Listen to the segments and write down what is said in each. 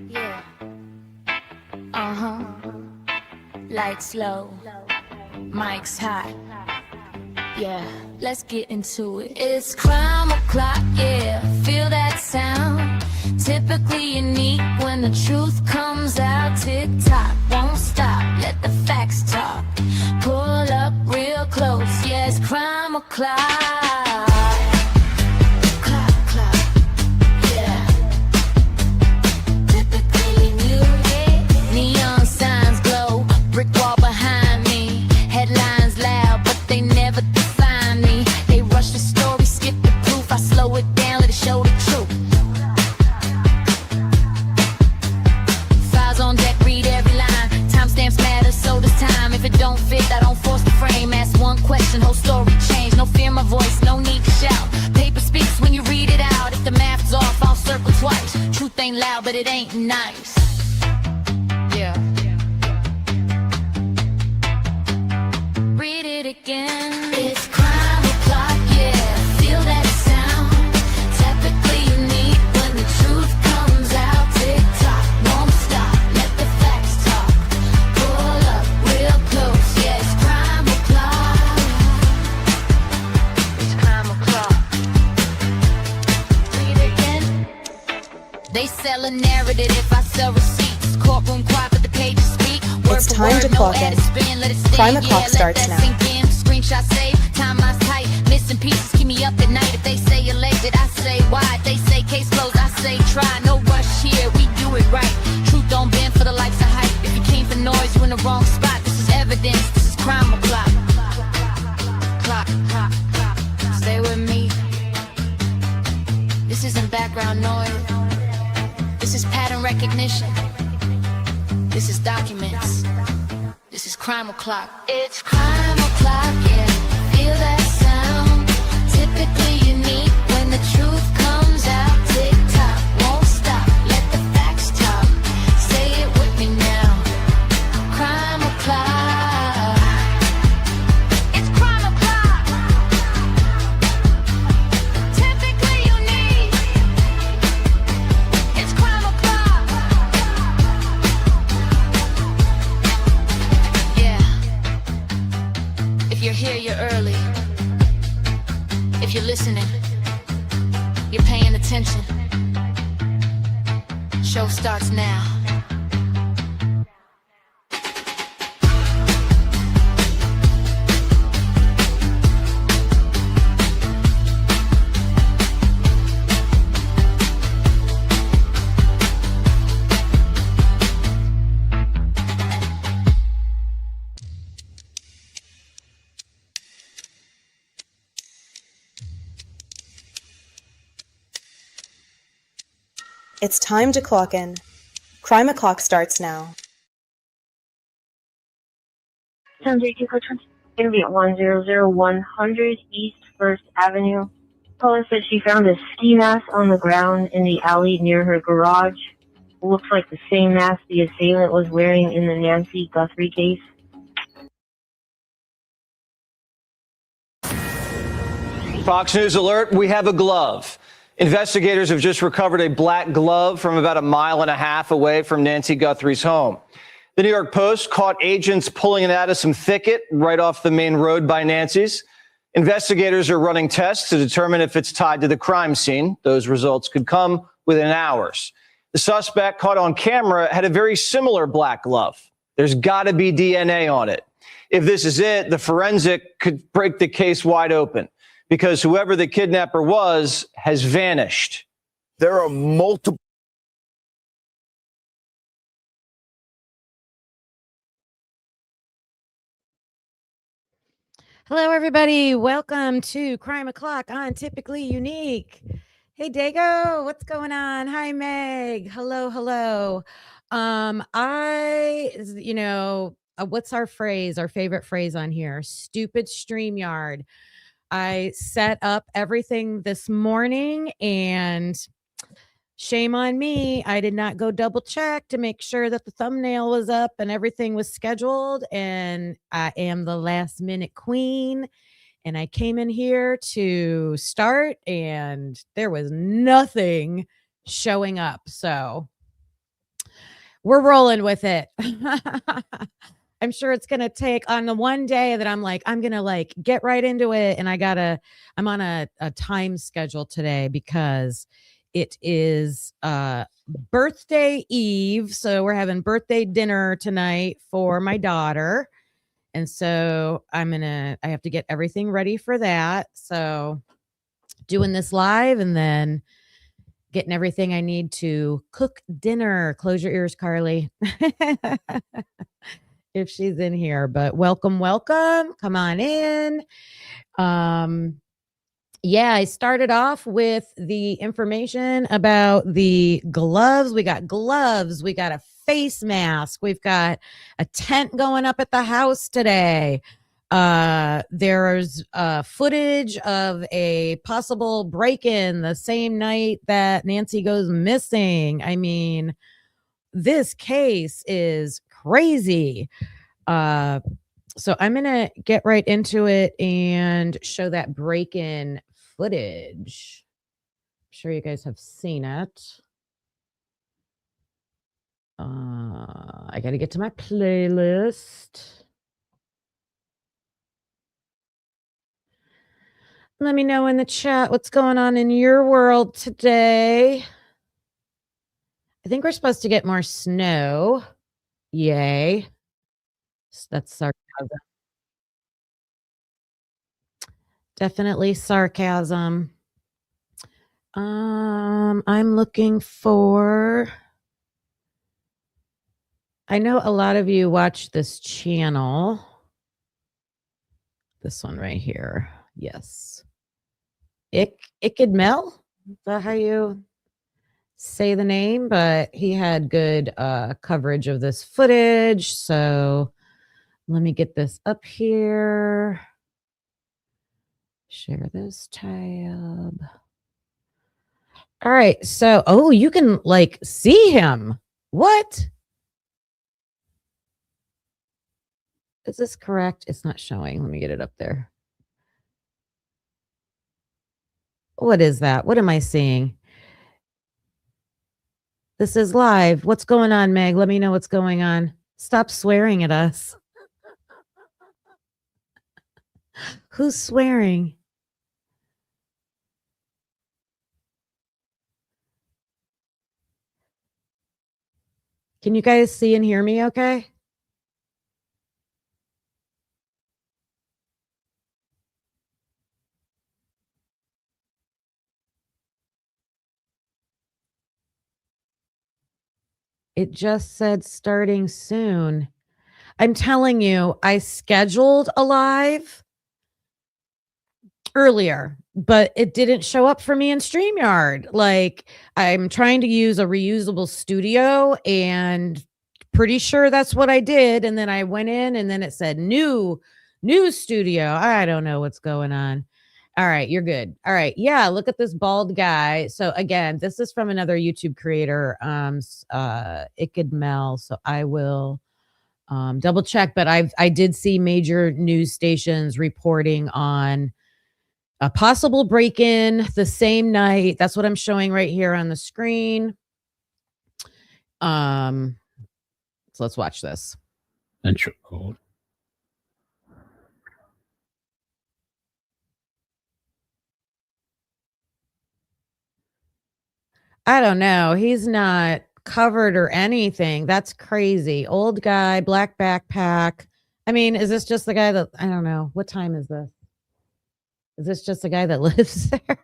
Yeah. Uh-huh. Lights low. Mic's hot. Yeah, let's get into it. It's crime o'clock, yeah. Feel that sound. Typically unique when the truth comes out. Tick-tock, won't stop. Let the facts talk. Pull up real close. Yeah, it's crime o'clock. Whole story change, no fear my voice, no need to shout. Paper speaks when you read it out. If the math's off, I'll circle twice. Truth ain't loud, but it ain't nice. Yeah. Read it again. It's crime o'clock, yeah. Feel that sound. Typically unique when the truth comes out. Tick tock, won't stop. Let the facts talk. Pull up real close, yeah. It's crime o'clock. They sell a narrative if I sell receipts. Courtroom quiet, but the pages speak. It's time to clock in. Crime O'Clock starts now. Screenshot save, timelines tight. Missing pieces keep me up at night. If they say you're late, did I say why? If they say case closed, I say try. No rush here, we do it right. Truth don't bend for the likes of hype. If you came for noise, you in the wrong spot. This is evidence, this is crime o'clock. Clock, clock, clock. Stay with me. This isn't background noise. This is pattern recognition. This is documents. This is crime o'clock. It's crime o'clock, yeah. Feel that sound. Typically unique when the truth comes out. Tick tock, won't stop. Let the facts talk. Say it with me now. Crime o'clock. It's crime o'clock. Typically unique. It's crime o'clock. Yeah. If you're here, you're early. If you're listening, you're paying attention. Show starts now. It's time to clock in. Crime O'Clock starts now. Interview at 100 East 1st Avenue. Caller said she found a ski mask on the ground in the alley near her garage. It looks like the same mask the assailant was wearing in the Nancy Guthrie case. Fox News alert, we have a glove. Investigators have just recovered a black glove from about 1.5 miles away from Nancy Guthrie's home. The New York Post caught agents pulling it out of some thicket right off the main road by Nancy's. Investigators are running tests to determine if it's tied to the crime scene. Those results could come within hours. The suspect caught on camera had a very similar black glove. There's got to be DNA on it. If this is it, the forensic could break the case wide open, because whoever the kidnapper was has vanished. There are multiple. Hello, everybody. Welcome to Crime O'Clock on Typically Unique. Hey, Dago, what's going on? Hi, Meg. Hello, hello. What's our phrase, our favorite phrase on here? Stupid StreamYard. I set up everything this morning and shame on me. I did not go double check to make sure that the thumbnail was up and everything was scheduled. And I am the last minute queen. And I came in here to start and there was nothing showing up. So we're rolling with it. I'm sure it's going to take on the one day that I'm like, I'm going to like get right into it. And I'm on a time schedule today because it is birthday eve. So we're having birthday dinner tonight for my daughter. And so I have to get everything ready for that. So doing this live and then getting everything I need to cook dinner. Close your ears, Carly. If she's in here, but welcome. Come on in. Yeah, I started off with the information about the gloves. We got gloves. We got a face mask. We've got a tent going up at the house today. There's footage of a possible break-in the same night that Nancy goes missing. I mean, this case is crazy. So I'm going to get right into it and show that break-in footage. I'm sure you guys have seen it. I got to get to my playlist. Let me know in the chat what's going on in your world today. I think we're supposed to get more snow. Yay. That's sarcasm. Definitely sarcasm. I'm looking for, I know a lot of you watch this channel. This one right here. Yes. Ikid Is that how you say the name? But he had good coverage of this footage. So let me get this up here. Share this tab. All right. So, oh, you can like see him. What? Is this correct? It's not showing. Let me get it up there. What is that? What am I seeing? This is live. What's going on, Meg? Let me know what's going on. Stop swearing at us. Who's swearing? Can you guys see and hear me okay? It just said starting soon. I'm telling you, I scheduled a live earlier, but it didn't show up for me in StreamYard. Like, I'm trying to use a reusable studio and pretty sure that's what I did. And then I went in and then it said new studio. I don't know what's going on. All right, you're good. All right. Yeah, look at this bald guy. So again, this is from another YouTube creator, Ikid Mel. So I will double check, but I did see major news stations reporting on a possible break-in the same night. That's what I'm showing right here on the screen. So let's watch this. Entry code. I don't know. He's not covered or anything. That's crazy. Old guy, black backpack. I mean, is this just the guy that, I don't know. What time is this? Is this just the guy that lives there?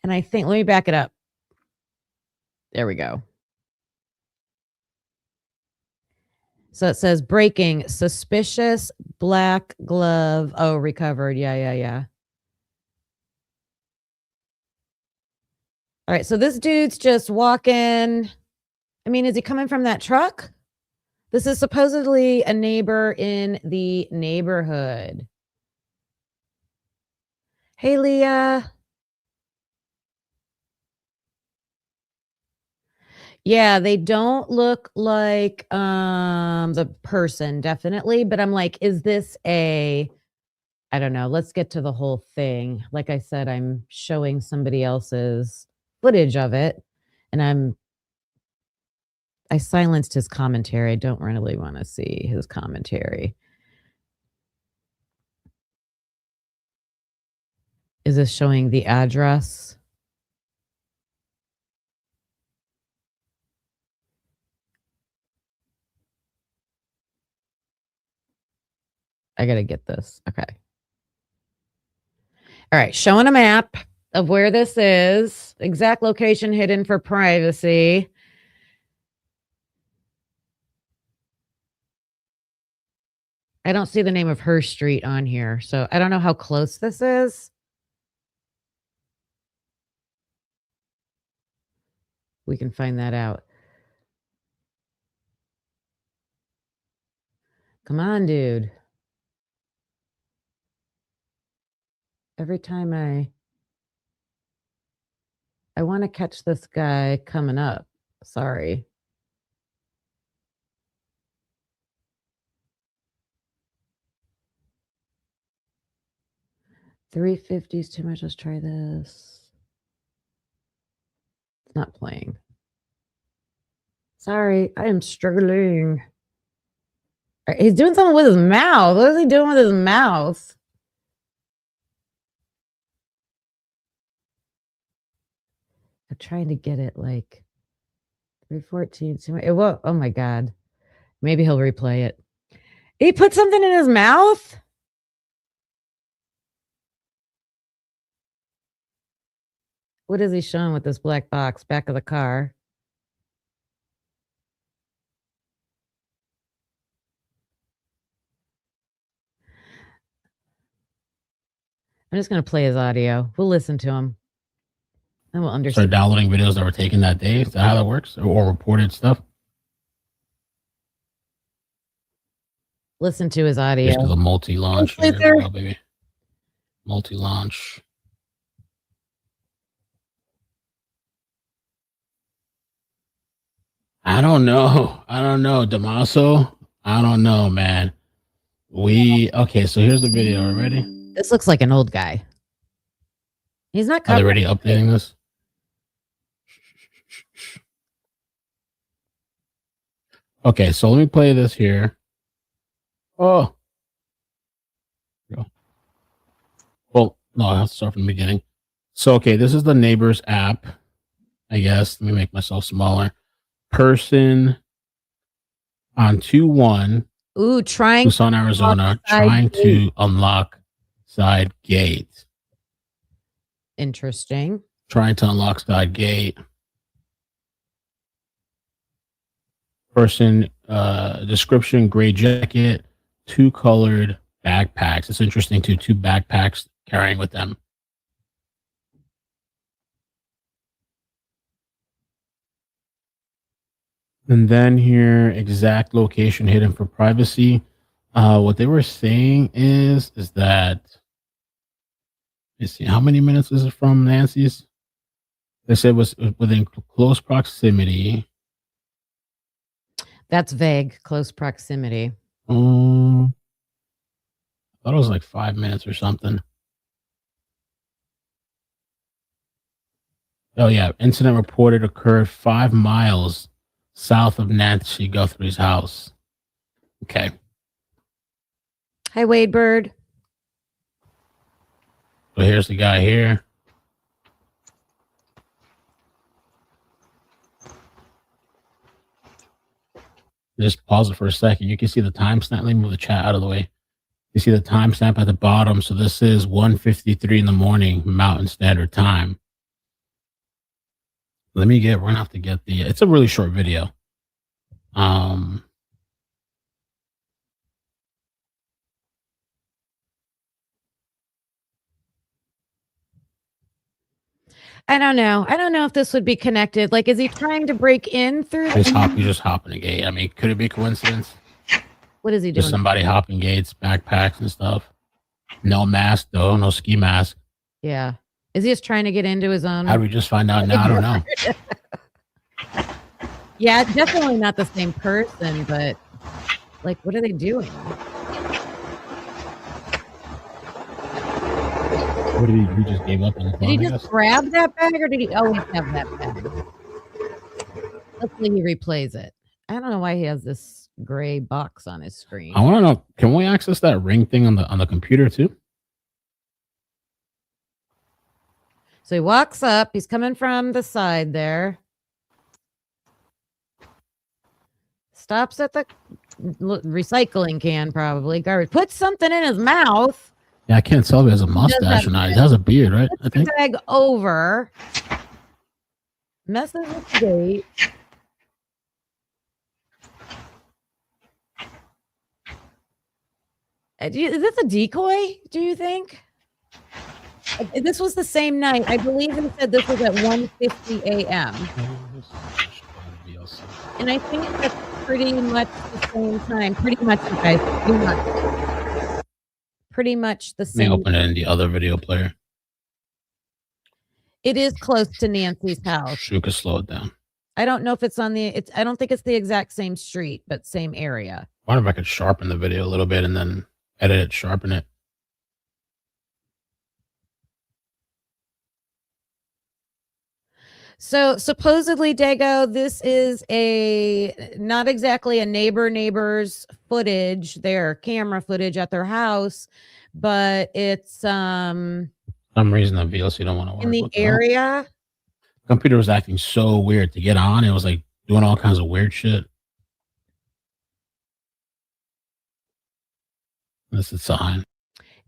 And I think, let me back it up. There we go. So it says breaking, suspicious black glove. Oh, recovered. Yeah. All right. So this dude's just walking. I mean, is he coming from that truck? This is supposedly a neighbor in the neighborhood. Hey, Leah. Yeah, they don't look like the person, definitely. But I'm like, is this a, I don't know. Let's get to the whole thing. Like I said, I'm showing somebody else's footage of it, and I silenced his commentary. I don't really want to see his commentary. Is this showing the address? I gotta get this. Okay. All right, showing a map of where this is. Exact location hidden for privacy. I don't see the name of her street on here, so I don't know how close this is. We can find that out. Come on, dude. Every time I want to catch this guy coming up. Sorry. $350 is too much. Let's try this. It's not playing. Sorry, I am struggling. He's doing something with his mouth. What is he doing with his mouth? I'm trying to get it like 314. It won't. Oh my God. Maybe he'll replay it. He put something in his mouth? What is he showing with this black box? Back of the car. I'm just going to play his audio. We'll listen to him. And we'll understand. Start downloading videos that were taken that day. Is that how that works? Or reported stuff? Listen to his audio. Just the multi-launch. Oh, baby. Multi-launch. I don't know, Damaso. I don't know, man. Okay, so here's the video. Are you ready? This looks like an old guy. He's not Are they already updating this? Okay, so let me play this here. Oh. Well, no, I have to start from the beginning. So, okay, this is the Neighbors app, I guess. Let me make myself smaller. Person on 2-1. Ooh, Tucson, Arizona, trying to unlock side gate. Interesting. Trying to unlock side gate. Person, description, gray jacket, 2 colored backpacks. It's interesting too, 2 backpacks carrying with them. And then here, exact location hidden for privacy. What they were saying is that, let's see, how many minutes is it from Nancy's? They said it was within close proximity. That's vague. Close proximity. I thought it was like 5 minutes or something. Oh yeah, incident reported occurred 5 miles south of Nancy Guthrie's house. Okay. Hi, Wade Bird. So here's the guy here. Just pause it for a second. You can see the timestamp. Let me move the chat out of the way. You see the timestamp at the bottom. So this is 1:53 in the morning, Mountain Standard Time. We're gonna have to get it's a really short video. I don't know. I don't know if this would be connected. Like, is he trying to break in through? He's just hopping a gate. I mean, could it be coincidence? What is he doing? Just somebody hopping gates, backpacks and stuff. No mask though, no ski mask. Yeah. Is he just trying to get into his own? How do we just find out now? I don't know. Yeah, definitely not the same person, but like, what are they doing? What did he just gave up on the Did he phone, I just guess? grab that bag or did he always have that bag? Hopefully he replays it. I don't know why he has this gray box on his screen. I want to know, can we access that ring thing on the computer too? So he walks up. He's coming from the side there. Stops at the recycling can, probably. Garbage. Puts something in his mouth. Yeah, I can't tell if he has a He does mustache have or not. a He has a beard, right? I Puts the think. bag over. Messes with the date. Is this a decoy, do you think? This was the same night. I believe he said this was at 1:50 a.m. And I think that's pretty much the same time. Pretty much, you guys. Pretty much the Let me same. open it in the other video player. It is close to Nancy's house. You could slow it down. I don't know if it's on the. I don't think it's the exact same street, but same area. I wonder if I could sharpen the video a little bit and then edit it, sharpen it. So supposedly, Dago, this is not exactly a neighbor's footage, their camera footage at their house, but it's For some reason the VLC don't want to work. in the area. Computer was acting so weird to get on. It was like doing all kinds of weird shit. This is a sign.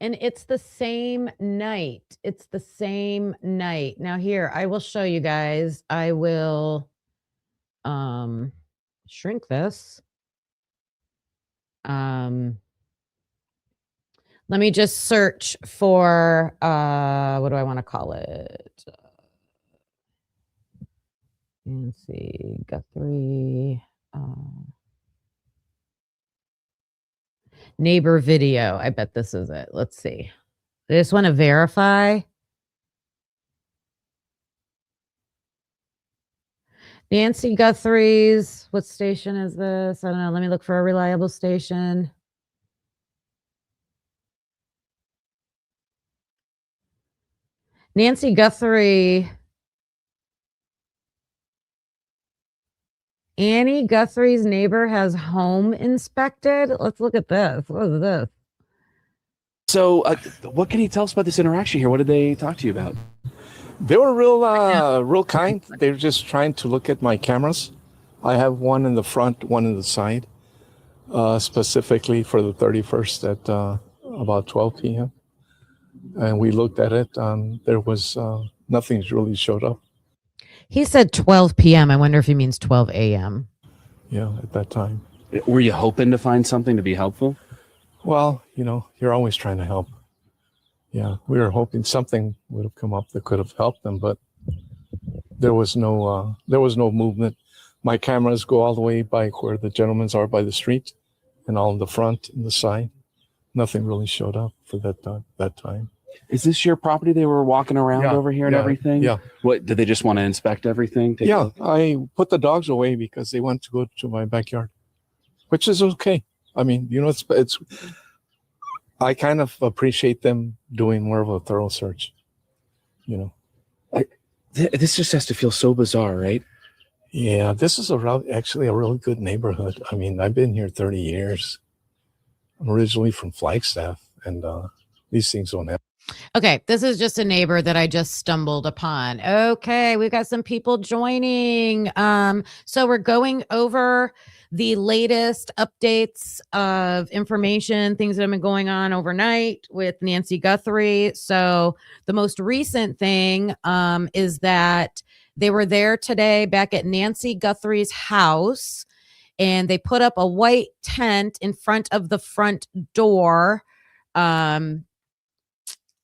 And it's the same night. It's the same night. Now here, I will show you guys. I will shrink this. Let me just search for what do I want to call it? Nancy Guthrie neighbor video. I bet this is it. Let's see. I just want to verify. Nancy Guthrie's, what station is this? I don't know. Let me look for a reliable station. Nancy Guthrie. Annie Guthrie's neighbor has home inspected. Let's look at this. What is this? So, what can you tell us about this interaction here? What did they talk to you about? They were real kind. They were just trying to look at my cameras. I have one in the front, one in the side, specifically for the 31st at about 12 p.m. And we looked at it. There was nothing's really showed up. He said 12 p.m. I wonder if he means 12 a.m. Yeah, at that time. Were you hoping to find something to be helpful? Well, you're always trying to help. Yeah, we were hoping something would have come up that could have helped them, but there was no movement. My cameras go all the way by where the gentlemen's are by the street, and all in the front and the side. Nothing really showed up for that time. Is this your property? They were walking around over here and everything? Yeah. What, did they just want to inspect everything? Yeah, I put the dogs away because they want to go to my backyard, which is okay. I mean, it's I kind of appreciate them doing more of a thorough search, This just has to feel so bizarre, right? Yeah, this is actually a really good neighborhood. I mean, I've been here 30 years. I'm originally from Flagstaff, and these things don't happen. Okay, this is just a neighbor that I just stumbled upon. Okay, we've got some people joining. So we're going over the latest updates of information, things that have been going on overnight with Nancy Guthrie. So the most recent thing is that they were there today back at Nancy Guthrie's house, and they put up a white tent in front of the front door.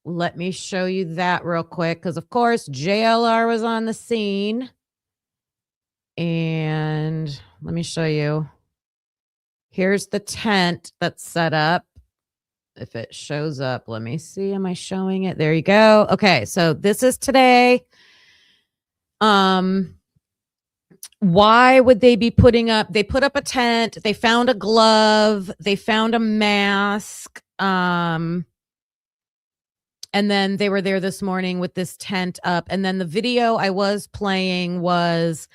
Let me show you that real quick, because of course JLR was on the scene. And let me show you. Here's the tent that's set up. If it shows up, let me see. Am I showing it? There you go. Okay, so this is today. why would they be putting up? They put up a tent. They found a glove. They found a mask. And then they were there this morning with this tent up. And then the video I was playing was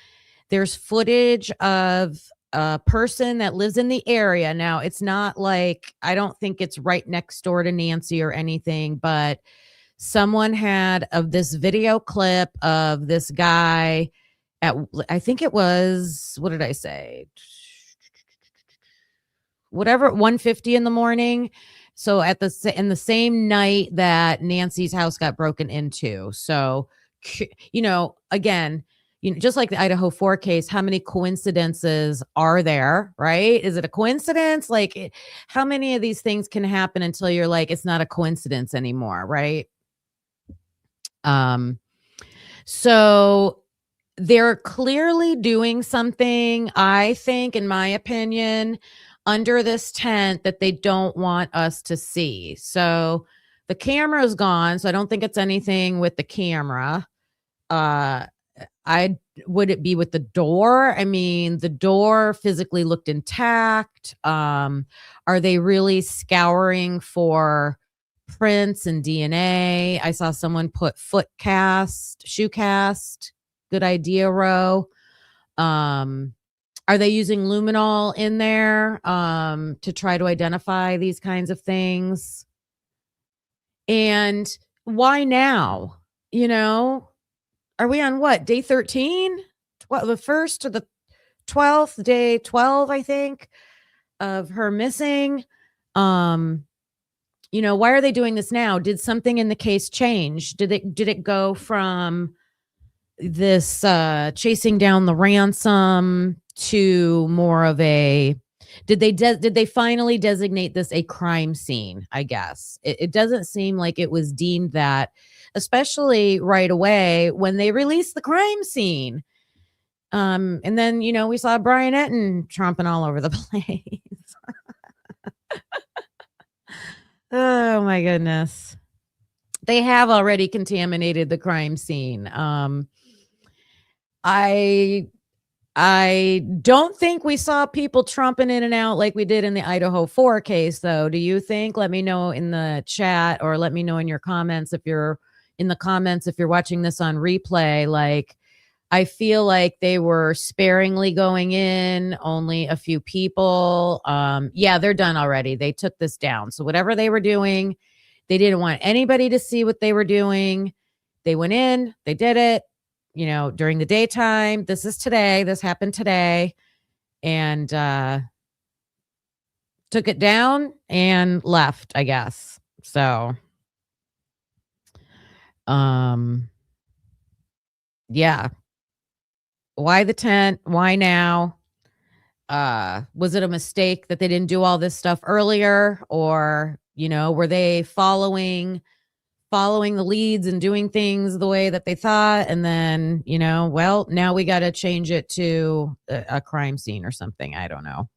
there's footage of a person that lives in the area. Now, it's not like, I don't think it's right next door to Nancy or anything, but someone had of this video clip of this guy at, I think it was, what did I say? Whatever, 1:50 in the morning. So in the same night that Nancy's house got broken into. So, again, just like the Idaho 4 case, how many coincidences are there, right? Is it a coincidence? Like, how many of these things can happen until you're like, it's not a coincidence anymore, right? So they're clearly doing something, I think, in my opinion, under this tent that they don't want us to see. So the camera's gone, so I don't think it's anything with the camera. Would it be with the door? I mean, the door physically looked intact. Are they really scouring for prints and DNA? I saw someone put foot cast, shoe cast. Good idea, Ro. Are they using luminol in there to try to identify these kinds of things? And why now? Are we on what, day 13? The first to the 12th, day 12, I think, of her missing. Why are they doing this now? Did something in the case change? Did it go from this chasing down the ransom to more of a, did they finally designate this a crime scene? I guess it doesn't seem like it was deemed that, especially right away when they released the crime scene. And then we saw Brian Etten tromping all over the place. Oh my goodness. They have already contaminated the crime scene. I don't think we saw people tromping in and out like we did in the Idaho 4 case, though. Do you think? Let me know in the chat, or let me know in your comments if you're watching this on replay. Like, I feel like they were sparingly going in, only a few people. Yeah, they're done already. They took this down. So whatever they were doing, they didn't want anybody to see what they were doing. They went in, they did it, during the daytime. This is today. This happened today. And took it down and left, I guess. So, yeah. Why the tent? Why now? Was it a mistake that they didn't do all this stuff earlier? Or, were they following the leads and doing things the way that they thought? And then, well, now we got to change it to a crime scene or something. I don't know.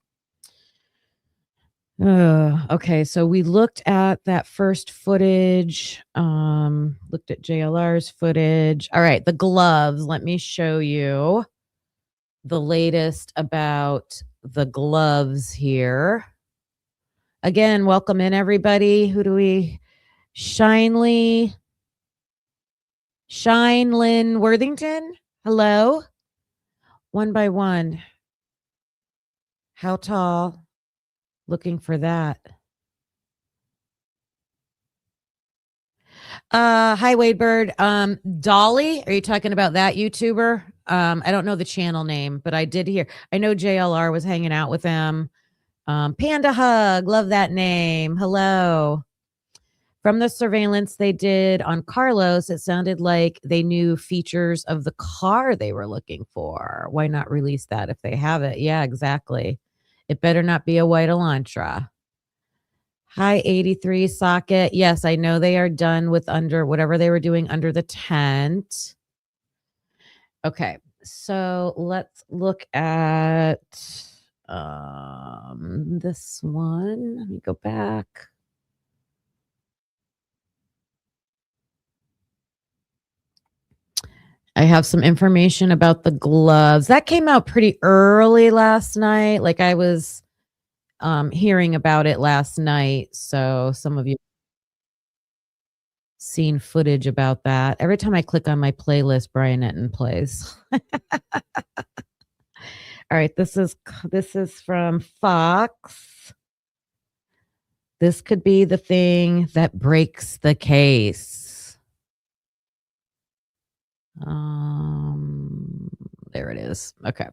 Okay, so we looked at that first footage, looked at JLR's footage. All right, the gloves. Let me show you the latest about the gloves here. Again, welcome in, everybody. Who do we? Shinelyn Worthington. Hello. One by one. How tall? Looking for that. Hi, Wade Bird. Dolly, are you talking about that YouTuber? I don't know the channel name, but I did hear. I know JLR was hanging out with him. Panda Hug, love that name. Hello. From the surveillance they did on Carlos, it sounded like they knew features of the car they were looking for. Why not release that if they have it? Yeah, exactly. It better not be a white Elantra. Hi, 83 Socket. Yes, I know they are done with under whatever they were doing under the tent. Okay, so let's look at this one. Let me go back. I have some information about the gloves. That came out pretty early last night. Like I was hearing about it last night. So some of you seen footage about that. Every time I click on my playlist, Brian Etten plays. All right, this is from Fox. This could be the thing that breaks the case. There it is. Okay.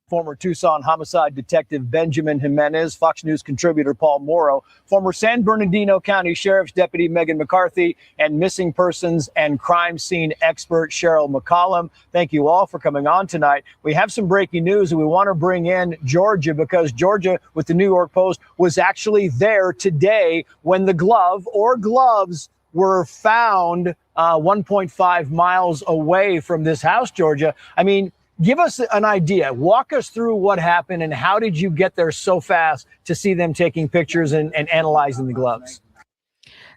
Former Tucson homicide detective Benjamin Jimenez, Fox News contributor Paul Morrow, former San Bernardino County Sheriff's Deputy Megan McCarthy, and missing persons and crime scene expert Cheryl McCollum. Thank you all for coming on tonight. We have some breaking news, and we want to bring in Georgia because Georgia, with the New York Post, was actually there today when the glove or gloves were found 1.5 miles away from this house, Georgia. I mean, give us an idea. Walk us through what happened and how did you get there so fast to see them taking pictures and analyzing the gloves?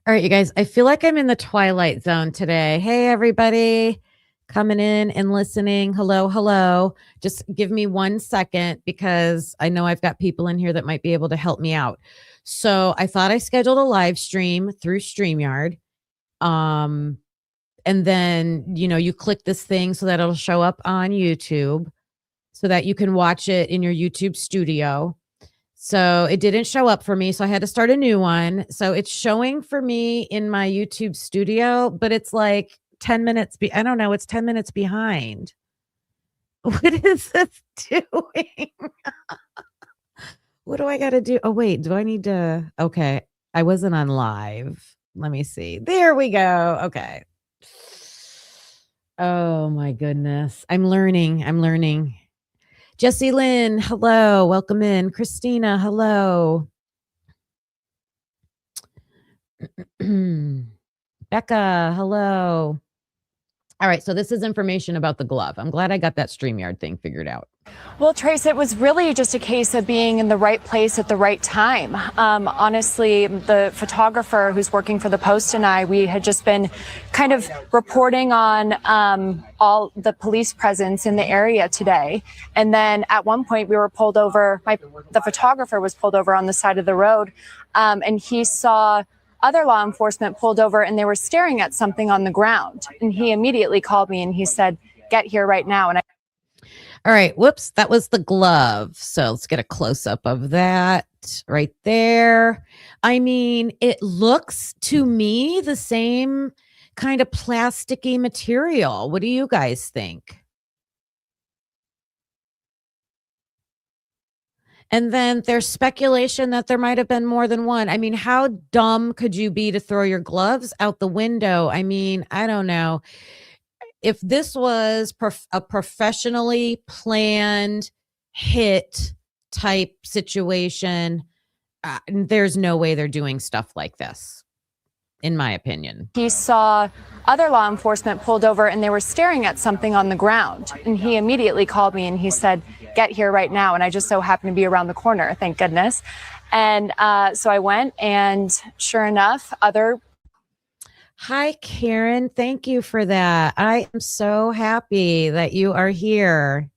All right, you guys, I feel like I'm in the Twilight Zone today. Hey, everybody coming in and listening. Hello, hello. Just give me 1 second because I know I've got people in here that might be able to help me out. So I thought I scheduled a live stream through StreamYard. And then, you click this thing so that it'll show up on YouTube so that you can watch it in your YouTube studio. So it didn't show up for me. So I had to start a new one. So it's showing for me in my YouTube studio, but it's like 10 minutes. I don't know. It's 10 minutes behind. What is this doing? What do I got to do? Oh, wait, do I need to? Okay. I wasn't on live. Let me see. There we go. Okay. Oh my goodness. I'm learning. Jessie Lynn, hello. Welcome in. Christina, hello. Becca, hello. All right, so this is information about the glove. I'm glad I got that StreamYard thing figured out. Well, Trace, it was really just a case of being in the right place at the right time. Honestly, the photographer who's working for the Post and I, we had just been kind of reporting on all the police presence in the area today. And then at one point we were pulled over. The photographer was pulled over on the side of the road, and he saw other law enforcement pulled over and they were staring at something on the ground. And he immediately called me and he said, "Get here right now." And all right, whoops, that was the glove. So let's get a close up of that right there. I mean, it looks to me the same kind of plasticky material. What do you guys think? And then there's speculation that there might have been more than one. I mean, how dumb could you be to throw your gloves out the window? I mean, I don't know. If this was a professionally planned hit type situation, there's no way they're doing stuff like this, in my opinion. He saw other law enforcement pulled over and they were staring at something on the ground. And he immediately called me and he said, "Get here right now." And I just so happened to be around the corner, thank goodness. And so I went, and sure enough, Hi, Karen. Thank you for that. I am so happy that you are here.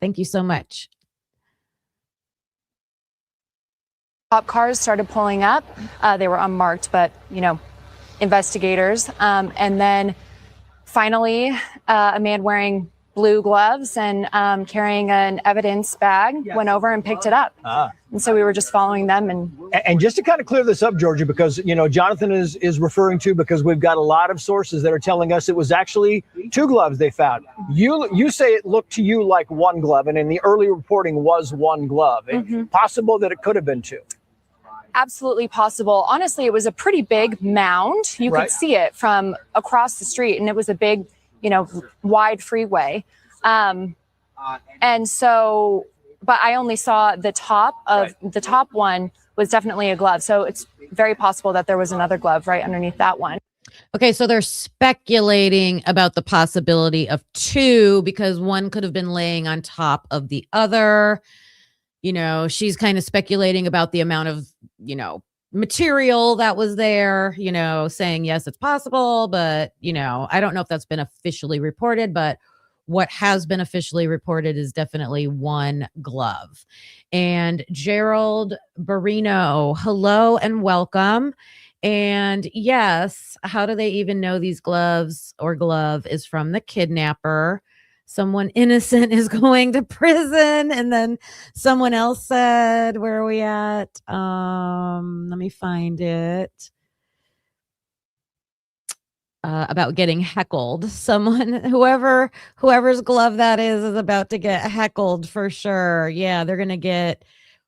Thank you so much. cop cars started pulling up. They were unmarked, but, investigators. And then finally, a man wearing blue gloves and carrying an evidence bag went over and picked it up. And so we were just following them. And just to kind of clear this up, Georgia, because, Jonathan is referring to, because we've got a lot of sources that are telling us it was actually two gloves they found. You say it looked to you like one glove, and in the early reporting was one glove. Mm-hmm. Possible that it could have been two. Absolutely possible. Honestly, it was a pretty big mound. You could see it from across the street, and it was a big, wide freeway. And so, but I only saw the top of the top one was definitely a glove. So it's very possible that there was another glove right underneath that one. Okay, so they're speculating about the possibility of two because one could have been laying on top of the other. She's kind of speculating about the amount of, material that was there, saying, yes, it's possible, but, I don't know if that's been officially reported, but what has been officially reported is definitely one glove. And Gerald Barino, hello and welcome. And yes, how do they even know these gloves or glove is from the kidnapper? Someone innocent is going to prison. And then someone else said, where are we at? Let me find it. About getting heckled. Whoever's glove that is about to get heckled for sure. Yeah, they're going to get,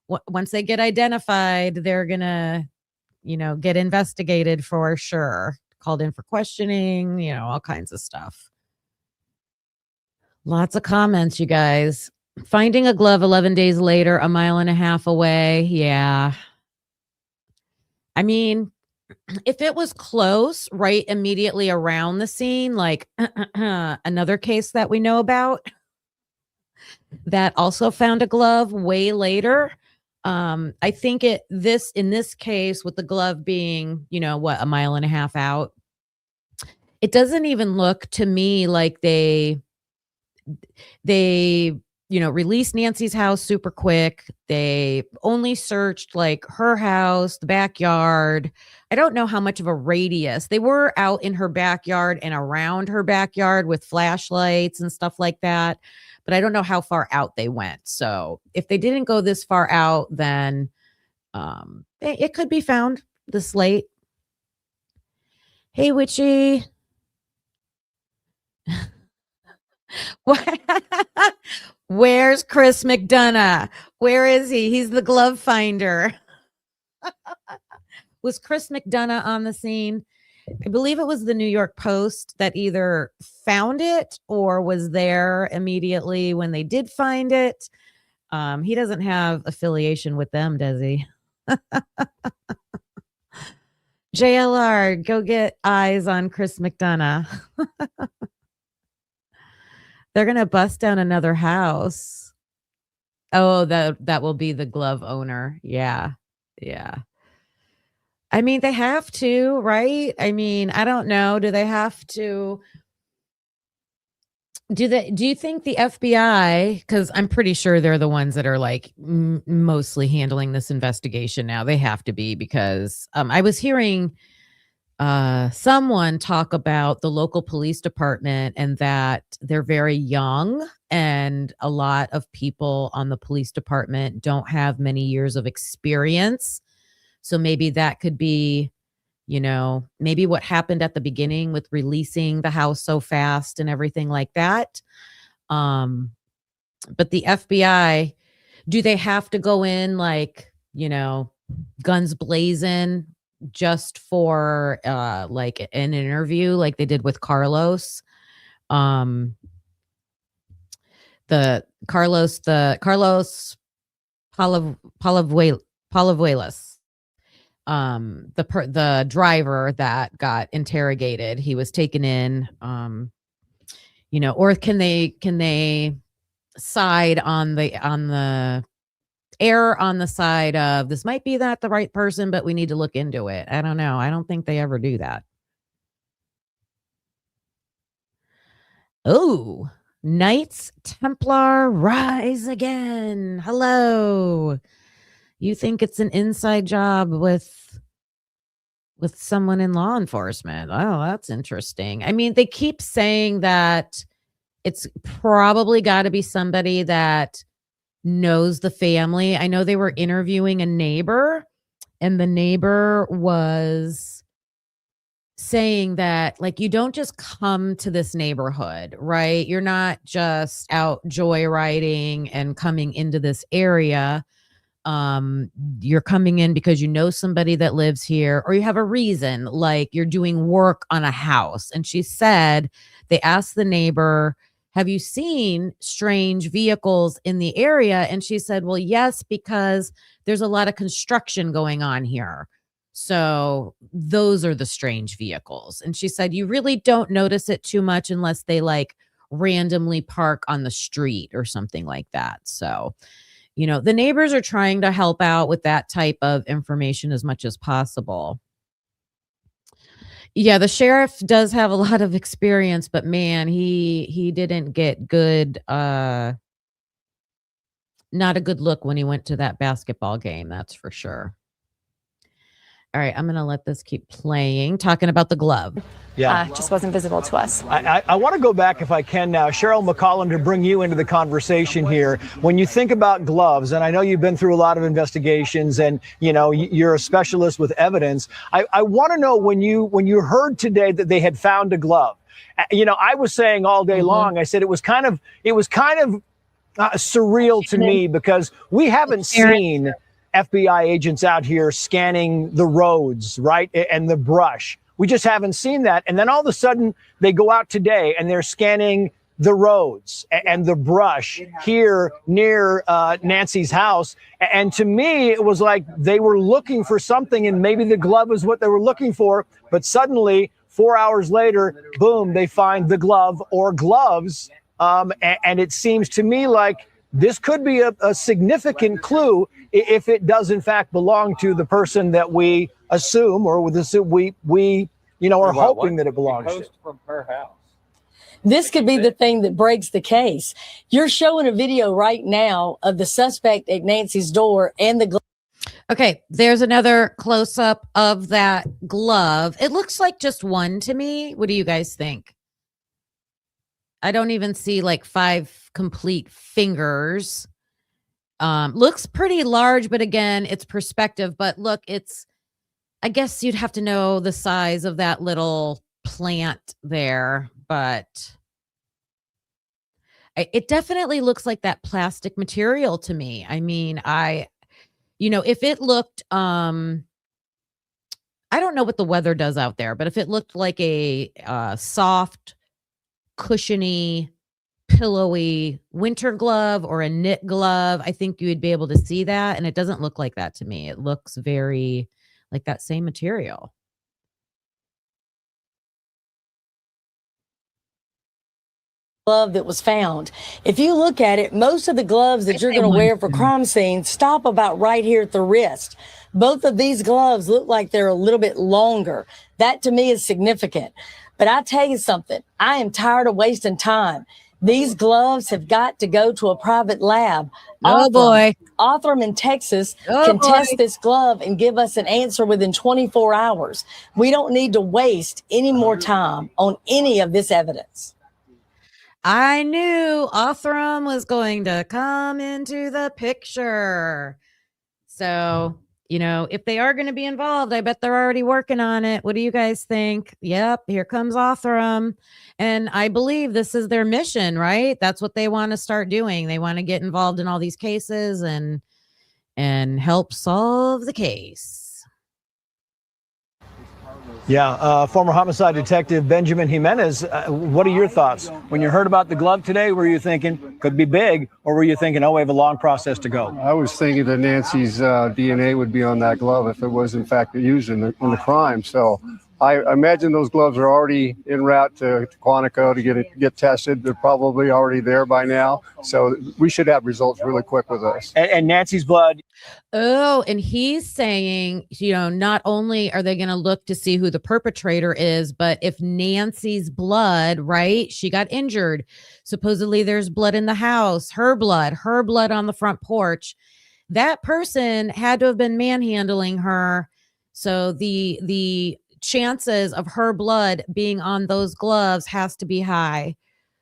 once they get identified, they're going to, get investigated for sure. Called in for questioning, all kinds of stuff. Lots of comments, you guys. Finding a glove 11 days later, a mile and a half away. Yeah. I mean, if it was close, right immediately around the scene, like another case that we know about that also found a glove way later. I think in this case, with the glove being, a mile and a half out, it doesn't even look to me like they released Nancy's house super quick. They only searched like her house, the backyard. I don't know how much of a radius. They were out in her backyard and around her backyard with flashlights and stuff like that, but I don't know how far out they went. So if they didn't go this far out, then it could be found this late. Hey, Witchy. Where's Chris McDonough? Where is he? He's the glove finder. Was Chris McDonough on the scene? I believe it was the New York Post that either found it or was there immediately when they did find it. He doesn't have affiliation with them, does he? JLR, go get eyes on Chris McDonough. They're going to bust down another house. Oh, that will be the glove owner. Yeah. Yeah. I mean, they have to, right? I mean, I don't know. Do they have to? Do you think the FBI, because I'm pretty sure they're the ones that are like mostly handling this investigation now. They have to be, because I was hearing someone talk about the local police department and that they're very young, and a lot of people on the police department don't have many years of experience. So maybe that could be, maybe what happened at the beginning with releasing the house so fast and everything like that. But the FBI, do they have to go in like, guns blazing just for like an interview like they did with Carlos? The Carlos Palavuelos. The driver that got interrogated, he was taken in, or can they side on the err on the side of this might be not the right person, but we need to look into it. I don't know. I don't think they ever do that. Oh, Knights Templar rise again. Hello. You think it's an inside job with someone in law enforcement? Oh, that's interesting. I mean, they keep saying that it's probably got to be somebody that knows the family. I know they were interviewing a neighbor, and the neighbor was saying that, like, you don't just come to this neighborhood, right? You're not just out joyriding and coming into this area. You're coming in because you know somebody that lives here, or you have a reason, like you're doing work on a house. And she said, they asked the neighbor, have you seen strange vehicles in the area? And she said, well, yes, because there's a lot of construction going on here. So those are the strange vehicles. And she said, you really don't notice it too much unless they like randomly park on the street or something like that. So you know, the neighbors are trying to help out with that type of information as much as possible. Yeah, the sheriff does have a lot of experience, but man, he didn't get good not a good look when he went to that basketball game, that's for sure. All right, I'm going to let this keep playing, talking about the glove. Yeah. Just wasn't visible to us. I want to go back, if I can now, Cheryl McCollum, to bring you into the conversation here. When you think about gloves, and I know you've been through a lot of investigations, and you know you're a specialist with evidence. I want to know when you heard today that they had found a glove. You know, I was saying all day long. I said it was kind of surreal to me because we haven't seen FBI agents out here scanning the roads, right, and the brush. We just haven't seen that. And then all of a sudden they go out today and they're scanning the roads and the brush here near Nancy's house. And to me, it was like they were looking for something, and maybe the glove is what they were looking for. But suddenly, 4 hours later, boom, they find the glove or gloves. And it seems to me like this could be a significant clue if it does in fact belong to the person that we assume, or with we are hoping that it belongs to. From her house. This could be the thing that breaks the case. You're showing a video right now of the suspect at Nancy's door and the glove. Okay, there's another close up of that glove. It looks like just one to me. What do you guys think? I don't even see like 5 complete fingers. Looks pretty large, but again, it's perspective. But look, I guess you'd have to know the size of that little plant there, but it definitely looks like that plastic material to me. I mean, if it looked, I don't know what the weather does out there, but if it looked like a soft, cushiony, pillowy winter glove or a knit glove, I think you would be able to see that. And it doesn't look like that to me. It looks very like that same material. Glove that was found. If you look at it, most of the gloves that you're going to wear for crime scenes stop about right here at the wrist. Both of these gloves look like they're a little bit longer. That to me is significant. But I tell you something, I am tired of wasting time. These gloves have got to go to a private lab. Oh, boy. Othram in Texas can test this glove and give us an answer within 24 hours. We don't need to waste any more time on any of this evidence. I knew Othram was going to come into the picture. So, if they are going to be involved, I bet they're already working on it. What do you guys think? Yep, here comes Othram. And I believe this is their mission, right? That's what they want to start doing. They want to get involved in all these cases and help solve the case. Yeah, former homicide detective Benjamin Jimenez, what are your thoughts? When you heard about the glove today, were you thinking could be big, or were you thinking, oh, we have a long process to go? I was thinking that Nancy's DNA would be on that glove if it was in fact used in the crime. So I imagine those gloves are already en route to Quantico to get tested. They're probably already there by now. So we should have results really quick with us. And Nancy's blood. Oh, and he's saying, not only are they going to look to see who the perpetrator is, but if Nancy's blood, right? She got injured. Supposedly there's blood in the house, her blood on the front porch. That person had to have been manhandling her. So the chances of her blood being on those gloves has to be high.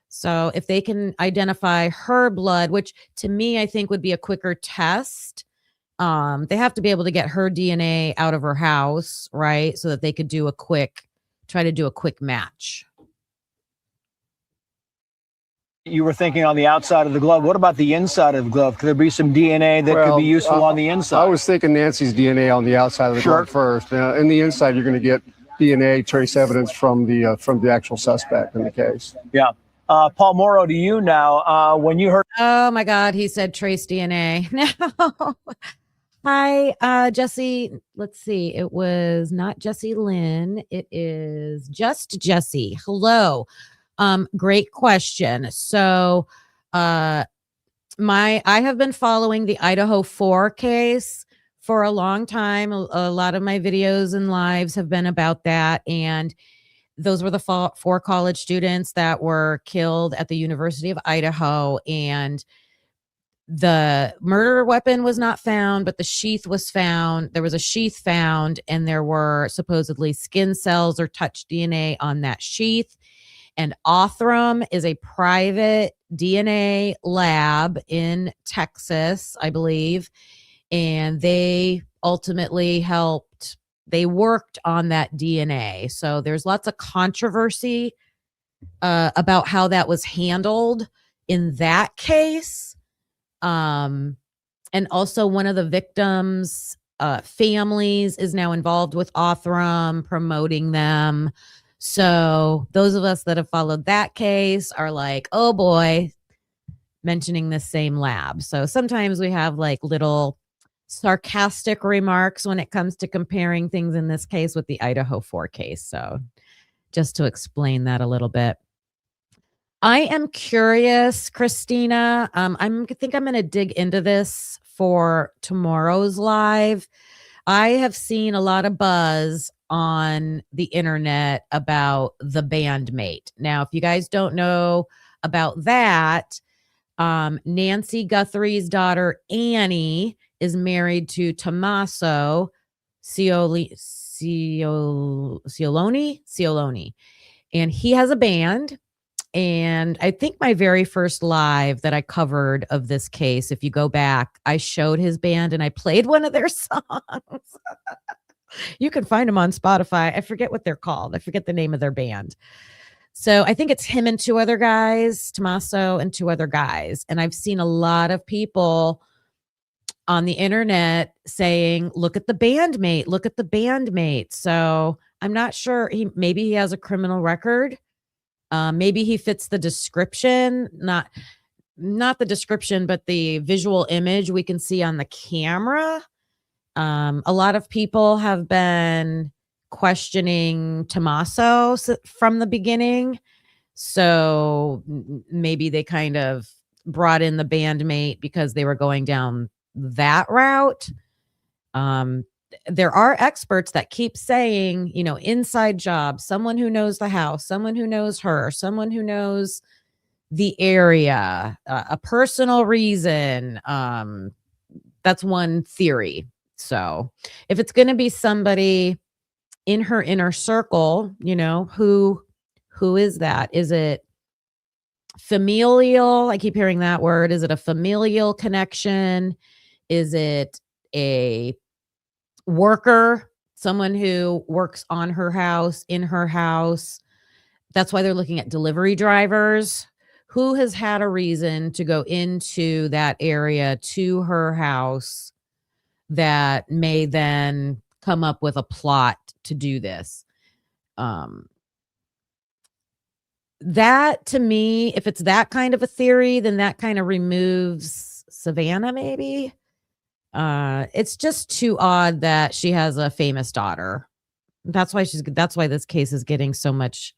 So if they can identify her blood, which to me, I think would be a quicker test, they have to be able to get her DNA out of her house, right? So that they could try to do a quick match. You were thinking on the outside of the glove. What about the inside of the glove? Could there be some DNA that could be useful on the inside? I was thinking Nancy's DNA on the outside of the glove first. In the inside, you're going to get DNA trace evidence from the actual suspect in the case. Yeah. Paul Morrow, to you now. When you heard, oh my God, he said trace DNA. No. Hi, Jesse. Let's see. It was not Jesse Lynn. It is just Jesse. Hello. Great question. So, I have been following the Idaho 4 case for a long time. A lot of my videos and lives have been about that. And those were the 4 college students that were killed at the University of Idaho. And the murder weapon was not found, but the sheath was found. There was a sheath found, and there were supposedly skin cells or touch DNA on that sheath. And Othram is a private DNA lab in Texas, I believe. And they ultimately they worked on that DNA. So there's lots of controversy about how that was handled in that case. And also one of the victims' families is now involved with Othram, promoting them. So those of us that have followed that case are like, oh boy, mentioning the same lab. So sometimes we have like little sarcastic remarks when it comes to comparing things in this case with the Idaho 4 case. So just to explain that a little bit. I am curious, Christina. I think I'm going to dig into this for tomorrow's live. I have seen a lot of buzz on the internet about the bandmate. Now, if you guys don't know about that, Nancy Guthrie's daughter, Annie, is married to Tommaso Cioloni. And he has a band. And I think my very first live that I covered of this case, if you go back, I showed his band and I played one of their songs. You can find them on Spotify. I forget what they're called. I forget the name of their band. So I think it's him and 2 other guys, Tommaso and 2 other guys. And I've seen a lot of people on the internet saying, look at the bandmate, look at the bandmate. So I'm not sure. Maybe he has a criminal record. Maybe he fits the description, not the description, but the visual image we can see on the camera. A lot of people have been questioning Tommaso from the beginning. So maybe they kind of brought in the bandmate because they were going down that route. There are experts that keep saying, inside job, someone who knows the house, someone who knows her, someone who knows the area, a personal reason. That's one theory. So if it's going to be somebody in her inner circle, who is that? Is it familial? I keep hearing that word. Is it a familial connection? Is it a worker, someone who works on her house, in her house? That's why they're looking at delivery drivers. Who has had a reason to go into that area to her house that may then come up with a plot to do this? That, to me, if it's that kind of a theory, then that kind of removes Savannah, maybe. It's just too odd that she has a famous daughter. That's why this case is getting so much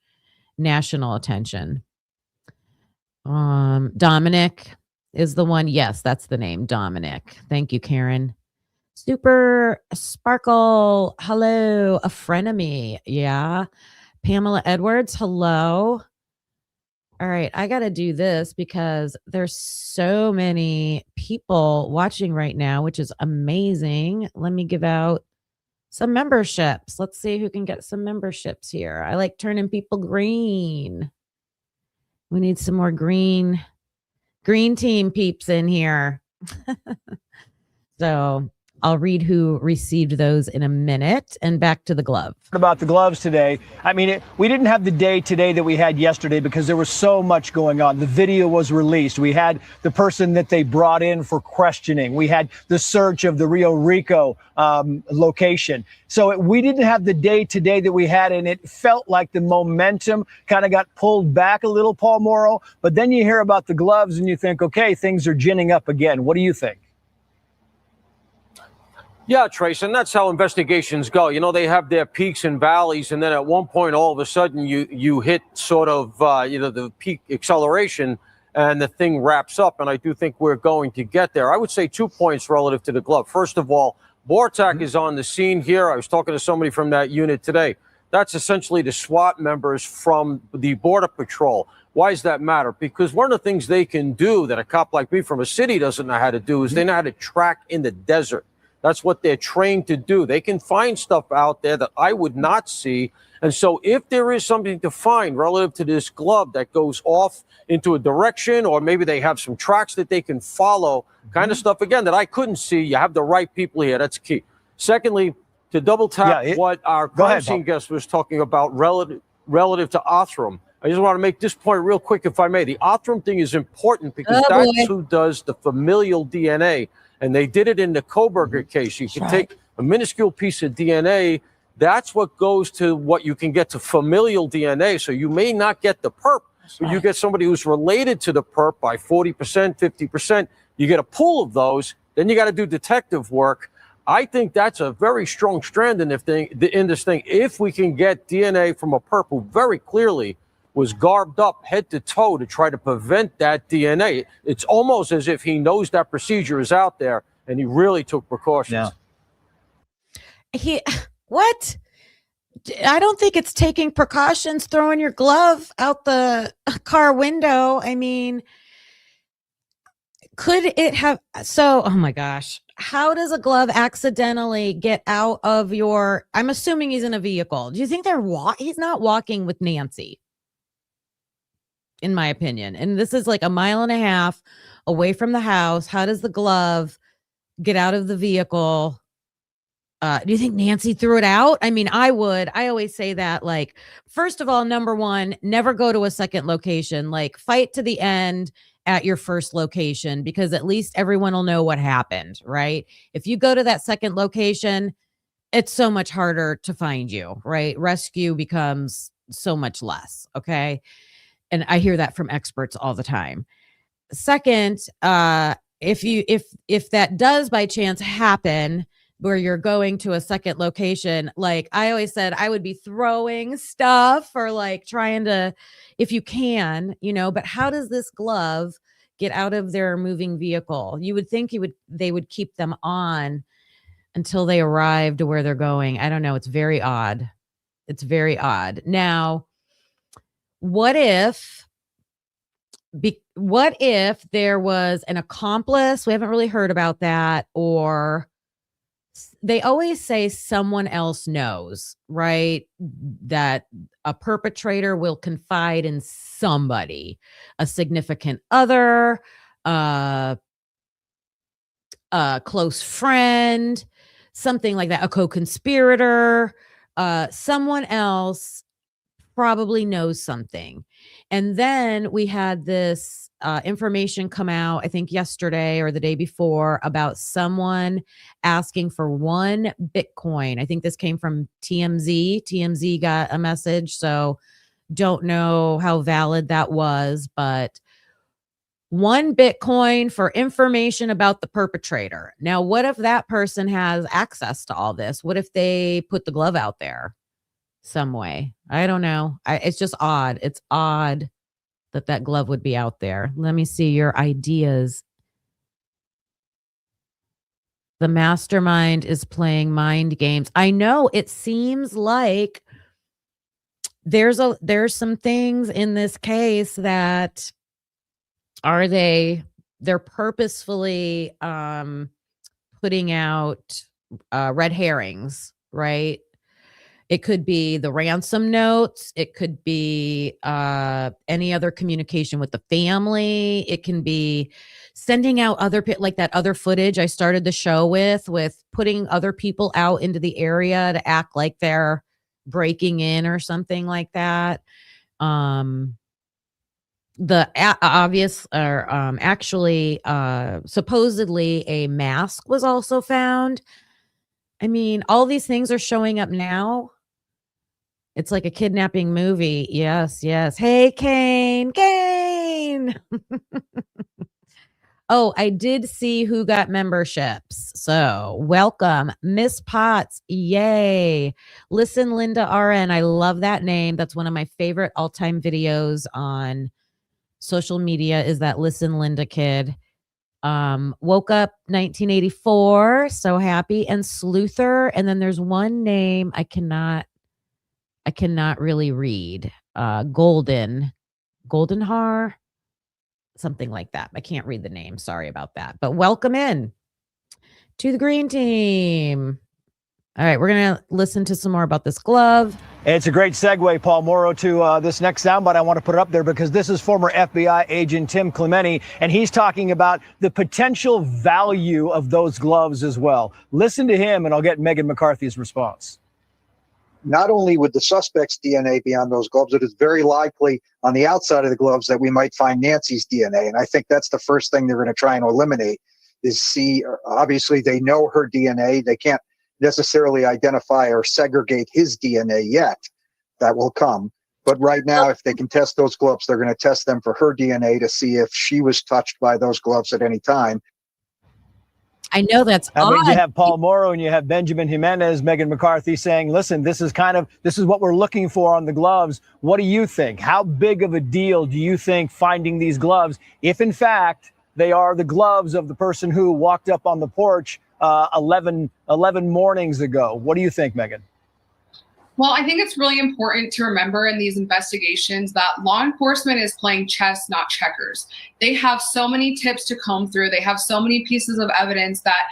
national attention. Dominic is the one. Yes, that's the name, Dominic. Thank you, Karen. Super Sparkle. Hello. A frenemy. Yeah. Pamela Edwards. Hello. All right, I got to do this because there's so many people watching right now, which is amazing. Let me give out some memberships. Let's see who can get some memberships here. I like turning people green. We need some more green team peeps in here. So I'll read who received those in a minute, and back to the glove. About the gloves today. I mean, we didn't have the day today that we had yesterday because there was so much going on. The video was released. We had the person that they brought in for questioning. We had the search of the Rio Rico location. So we didn't have the day today that we had, and it felt like the momentum kind of got pulled back a little, Paul Morrow. But then you hear about the gloves and you think, okay, things are ginning up again. What do you think? Yeah, Trace, and that's how investigations go. They have their peaks and valleys, and then at one point, all of a sudden, you hit sort of, the peak acceleration, and the thing wraps up. And I do think we're going to get there. I would say 2 points relative to the glove. First of all, Bortak is on the scene here. I was talking to somebody from that unit today. That's essentially the SWAT members from the Border Patrol. Why does that matter? Because one of the things they can do that a cop like me from a city doesn't know how to do is they know how to track in the desert. That's what they're trained to do. They can find stuff out there that I would not see. And so if there is something to find relative to this glove that goes off into a direction, or maybe they have some tracks that they can follow, kind of stuff, again, that I couldn't see, you have the right people here. That's key. Secondly, to double tap what our crime scene guest was talking about relative to Othram, I just want to make this point real quick, if I may. The Othram thing is important because that's who does the familial DNA. And they did it in the Koberger case. You can take a minuscule piece of DNA. That's what goes to what you can get to familial DNA. So you may not get the perp, but you get somebody who's related to the perp by 40%, 50%. You get a pool of those. Then you got to do detective work. I think that's a very strong strand in this thing. If we can get DNA from a perp who very clearly was garbed up head to toe to try to prevent that DNA, it's almost as if he knows that procedure is out there and he really took precautions. What? I don't think it's taking precautions, throwing your glove out the car window. I mean, could it have? So, oh my gosh. How does a glove accidentally get out of your, I'm assuming he's in a vehicle. Do you think he's not walking with Nancy? In my opinion. And this is like a mile and a half away from the house. How does the glove get out of the vehicle? Do you think Nancy threw it out? I mean, I would. I always say that, like, first of all, number one, never go to a second location. Like, fight to the end at your first location, because at least everyone will know what happened, right? If you go to that second location, it's so much harder to find you, right? Rescue becomes so much less, okay? And I hear that from experts all the time. Second, if that does by chance happen where you're going to a second location, like I always said, I would be throwing stuff or like trying to, if you can, but how does this glove get out of their moving vehicle? You would think they would keep them on until they arrive to where they're going. I don't know. It's very odd. It's very odd. Now, what if there was an accomplice? We haven't really heard about that. Or they always say someone else knows, right? That a perpetrator will confide in somebody, a significant other, a close friend, something like that, a co-conspirator, someone else probably knows something. And then we had this information come out, I think yesterday or the day before, about someone asking for 1 Bitcoin. I think this came from TMZ. TMZ got a message, so don't know how valid that was, but 1 Bitcoin for information about the perpetrator. Now, what if that person has access to all this? What if they put the glove out there some way? I don't know. It's just odd. It's odd that glove would be out there. Let me see your ideas. The mastermind is playing mind games. I know it seems like there's some things in this case that they're purposefully putting out red herrings, right? It could be the ransom notes. It could be any other communication with the family. It can be sending out like that other footage I started the show with putting other people out into the area to act like they're breaking in or something like that. Supposedly a mask was also found. I mean, all these things are showing up now. It's like a kidnapping movie. Yes, yes. Hey, Kane. Oh, I did see who got memberships. So welcome, Miss Potts. Yay. Listen, Linda RN. I love that name. That's one of my favorite all-time videos on social media is that Listen Linda kid. Woke Up 1984, so happy, and Sleuther. And then there's one name I cannot really read. Goldenhar, something like that. I can't read the name. Sorry about that. But welcome in to the green team. All right, we're going to listen to some more about this glove. It's a great segue, Paul Morrow, to this next soundbite. I want to put it up there because this is former FBI agent Tim Clementi, and he's talking about the potential value of those gloves as well. Listen to him, and I'll get Megan McCarthy's response. Not only would the suspect's DNA be on those gloves, it is very likely on the outside of the gloves that we might find Nancy's DNA. And I think that's the first thing they're going to try and eliminate is see, obviously they know her DNA. They can't necessarily identify or segregate his DNA yet. That will come. But right now, if they can test those gloves, they're going to test them for her DNA to see if she was touched by those gloves at any time. I know that's I mean, odd. you have Paul Morrow and you have Benjamin Jimenez, Megan McCarthy saying, listen, this is what we're looking for on the gloves. What do you think? How big of a deal do you think finding these gloves, if in fact they are the gloves of the person who walked up on the porch 11 mornings ago? What do you think, Megan? Well, I think it's really important to remember in these investigations that law enforcement is playing chess, not checkers. They have so many tips to comb through. They have so many pieces of evidence that,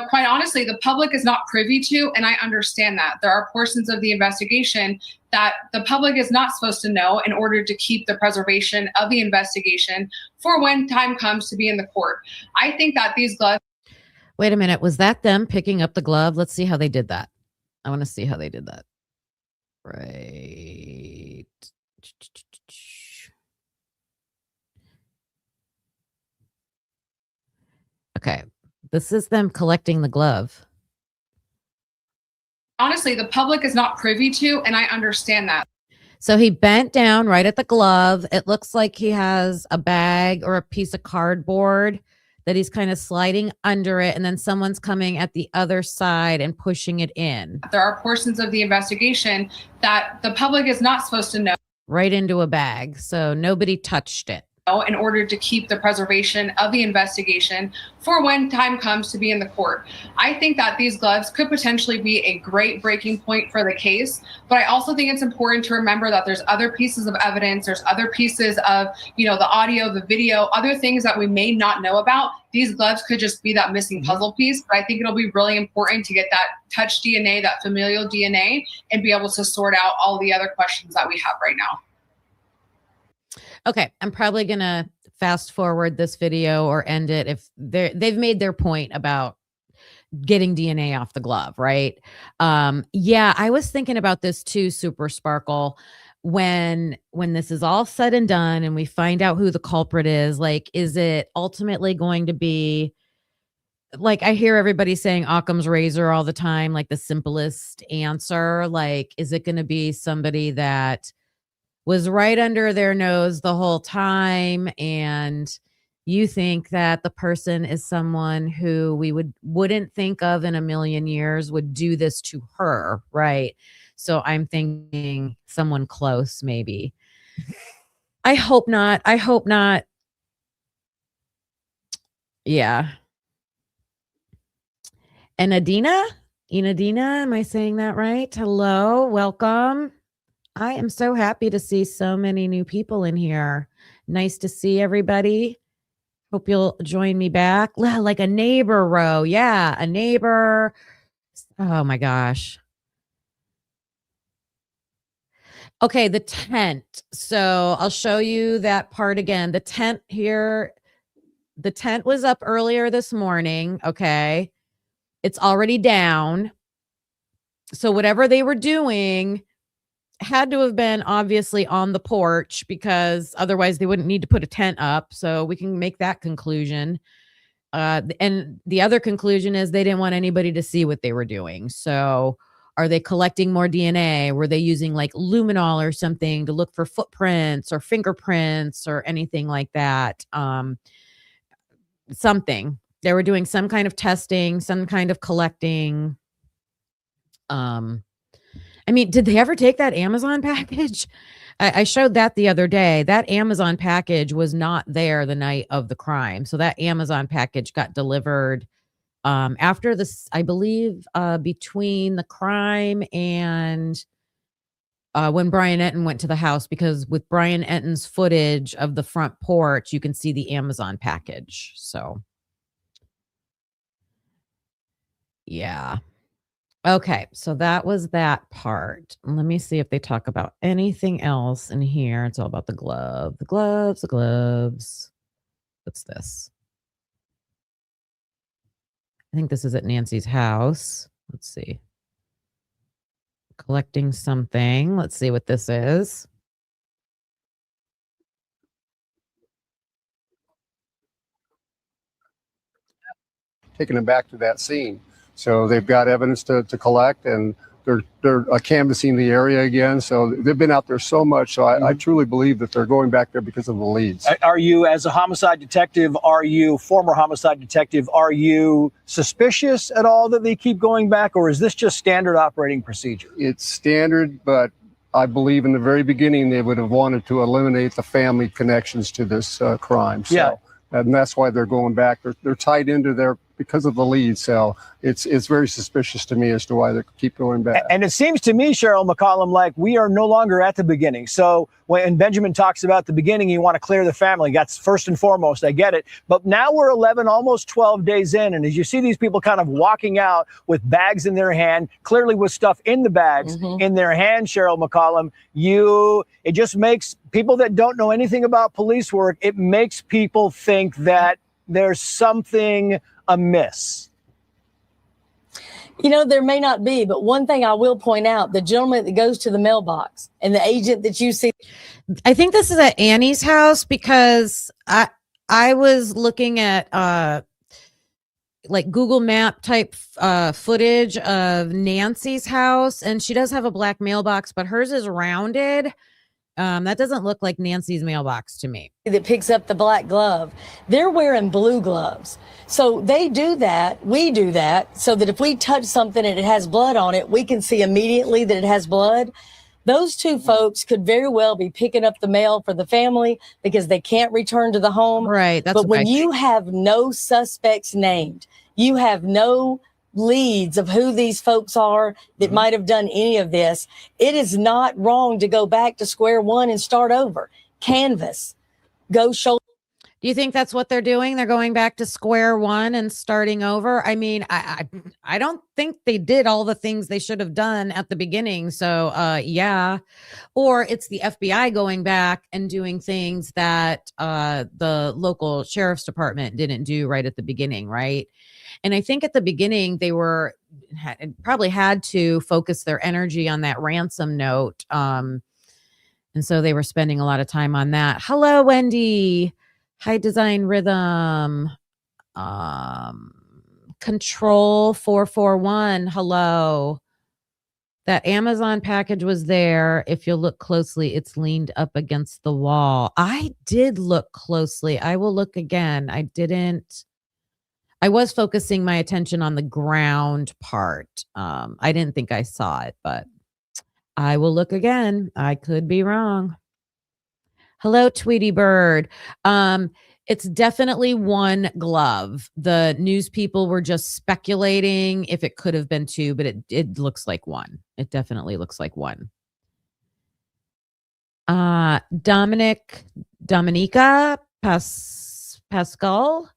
quite honestly, the public is not privy to. And I understand that. There are portions of the investigation that the public is not supposed to know in order to keep the preservation of the investigation for when time comes to be in the court. I think that these gloves. Wait a minute. Was that them picking up the glove? Let's see how they did that. I want to see how they did that. Right. Okay. This is them collecting the glove. Honestly, the public is not privy to, and I understand that. So he bent down right at the glove. It looks like he has a bag or a piece of cardboard that he's kind of sliding under it, and then someone's coming at the other side and pushing it in. There are portions of the investigation that the public is not supposed to know. Right into a bag, so nobody touched it. In order to keep the preservation of the investigation for when time comes to be in the court. I think that these gloves could potentially be a great breaking point for the case, but I also think it's important to remember that there's other pieces of evidence, there's other pieces of, the audio, the video, other things that we may not know about. These gloves could just be that missing puzzle piece, but I think it'll be really important to get that touch DNA, that familial DNA, and be able to sort out all the other questions that we have right now. Okay, I'm probably going to fast forward this video or end it if they've made their point about getting DNA off the glove, right? Yeah, I was thinking about this too, Super Sparkle. When this is all said and done and we find out who the culprit is, like, is it ultimately going to be, like, I hear everybody saying Occam's razor all the time, like the simplest answer, like, is it going to be somebody that was right under their nose the whole time, and you think that the person is someone who we wouldn't think of in a million years would do this to her, right? So I'm thinking someone close, maybe. I hope not. Yeah. And Enadina, am I saying that right? Hello, welcome. I am so happy to see so many new people in here. Nice to see everybody. Hope you'll join me back. Like a neighbor row. Yeah, a neighbor. Oh my gosh. Okay, the tent. So I'll show you that part again. The tent here. The tent was up earlier this morning. Okay. It's already down. So whatever they were doing had to have been obviously on the porch, because otherwise they wouldn't need to put a tent up. So we can make that conclusion. And the other conclusion is they didn't want anybody to see what they were doing. So are they collecting more DNA? Were they using like luminol or something to look for footprints or fingerprints or anything like that? Something. They were doing some kind of testing, some kind of collecting. I mean, did they ever take that Amazon package? I showed that the other day. That Amazon package was not there the night of the crime. So that Amazon package got delivered after this, I believe, between the crime and when Brian Enton went to the house, because with Brian Enton's footage of the front porch, you can see the Amazon package. So, yeah. Okay, so that was that part. Let me see if they talk about anything else in here. It's all about the glove, the gloves, the gloves. What's this? I think this is at Nancy's house. Let's see. Collecting something. Let's see what this is. Taking them back to that scene. So they've got evidence to collect, and they're canvassing the area again. So they've been out there so much. So I truly believe that they're going back there because of the leads. Are you, as a homicide detective, former homicide detective, are you suspicious at all that they keep going back, or is this just standard operating procedure? It's standard, but I believe in the very beginning they would have wanted to eliminate the family connections to this crime. So, yeah. And that's why they're going back. They're tied into there because of the lead. So it's very suspicious to me as to why they keep going back. And it seems to me, Cheryl McCollum, like we are no longer at the beginning. So when Benjamin talks about the beginning, you want to clear the family. That's first and foremost. I get it. But now we're 11, almost 12 days in. And as you see these people kind of walking out with bags in their hand, clearly with stuff in the bags in their hand, Cheryl McCollum, it just makes people that don't know anything about police work, it makes people think that there's something amiss. You know, there may not be, but one thing I will point out, the gentleman that goes to the mailbox and the agent that you see. I think this is at Annie's house, because I was looking at like Google Map type footage of Nancy's house, and she does have a black mailbox, but hers is rounded. That doesn't look like Nancy's mailbox to me. That picks up the black glove. They're wearing blue gloves. So they do that. We do that so that if we touch something and it has blood on it, we can see immediately that it has blood. Those two folks could very well be picking up the mail for the family because they can't return to the home. Right. But when you have no suspects named, you have no leads of who these folks are that might have done any of this, it is not wrong to go back to square one and start over. Canvas, go show. Do you think that's what they're doing? They're going back to square one and starting over? I mean, I don't think they did all the things they should have done at the beginning. So, yeah. Or it's the FBI going back and doing things that the local sheriff's department didn't do right at the beginning, right? And I think at the beginning they probably had to focus their energy on that ransom note. And so they were spending a lot of time on that. Hello, Wendy. High Design Rhythm. Control 441. Hello. That Amazon package was there. If you look closely, it's leaned up against the wall. I did look closely. I will look again. I was focusing my attention on the ground part. I didn't think I saw it, but I will look again. I could be wrong. Hello, Tweety Bird. It's definitely one glove. The news people were just speculating if it could have been two, but it looks like one. It definitely looks like one. Dominica Pascal.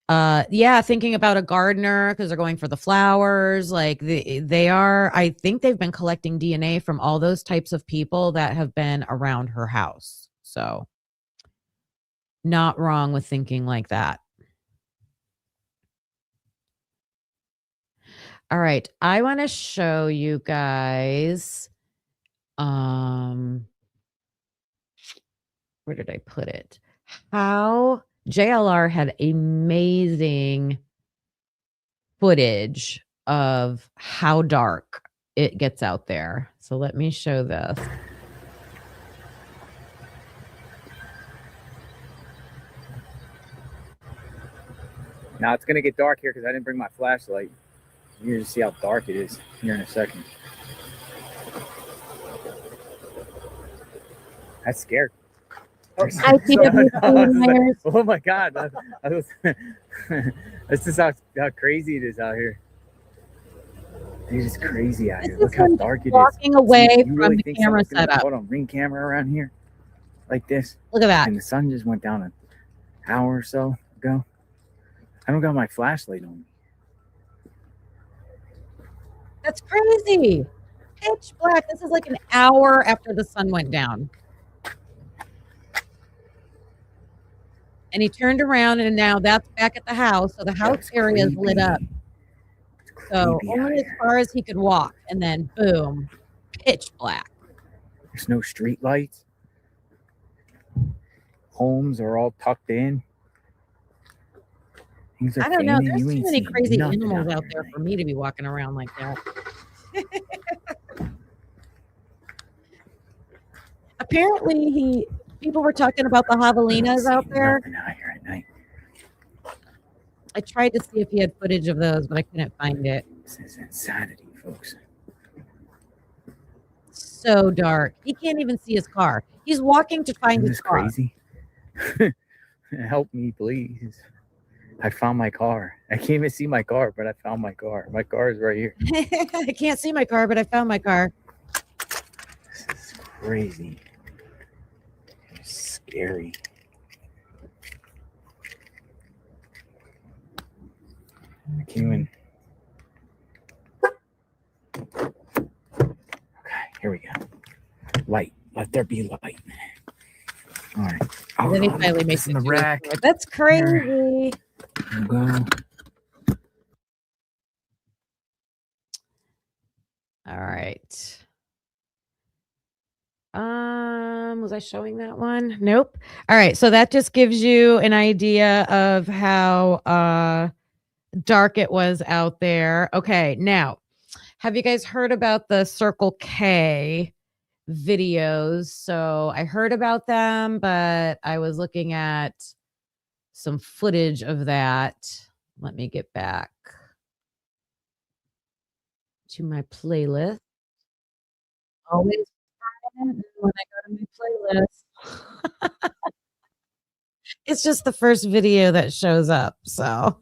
Yeah, thinking about a gardener because they're going for the flowers. Like they are, I think they've been collecting DNA from all those types of people that have been around her house. So not wrong with thinking like that. All right. I want to show you guys, where did I put it? How JLR had amazing footage of how dark it gets out there. So let me show this. Now it's going to get dark here because I didn't bring my flashlight. You're going to see how dark it is here in a second. That's scary. Hi, PWC. Oh my God. That's just how crazy it is out here. Dude, it's crazy out here. Look how dark it is. Walking away You from really the think camera someone's gonna setup. put on ring camera around here like this? Look at that. And the sun just went down an hour or so ago. I don't got my flashlight on me. That's crazy. Pitch black. This is like an hour after the sun went down. And he turned around, and now that's back at the house. So the house area is lit up. So only as far as he could walk, and then boom, pitch black. There's no street lights. Homes are all tucked in. Things are I don't know. fading. There's You too ain't many seeing crazy nothing animals out out there for me to be walking around like that. Apparently, people were talking about the javelinas out there. Nothing out here at night. I tried to see if he had footage of those, but I couldn't find it. This is insanity, folks. So dark. He can't even see his car. He's walking to find Isn't his this car. crazy? Help me, please. I found my car. I can't even see my car, but I found my car. My car is right here. I can't see my car, but I found my car. This is crazy. It's scary. I can't even. Okay, here we go. Light. Let there be light. All right. And then he finally makes in it the to his rack. car. That's crazy. There we go. All right. Was I showing that one? Nope. All right. So that just gives you an idea of how dark it was out there. Okay. Now, have you guys heard about the Circle K videos? So I heard about them, but I was looking at some footage of that. Let me get back to my playlist. Always when I go to my playlist. It's just the first video that shows up. So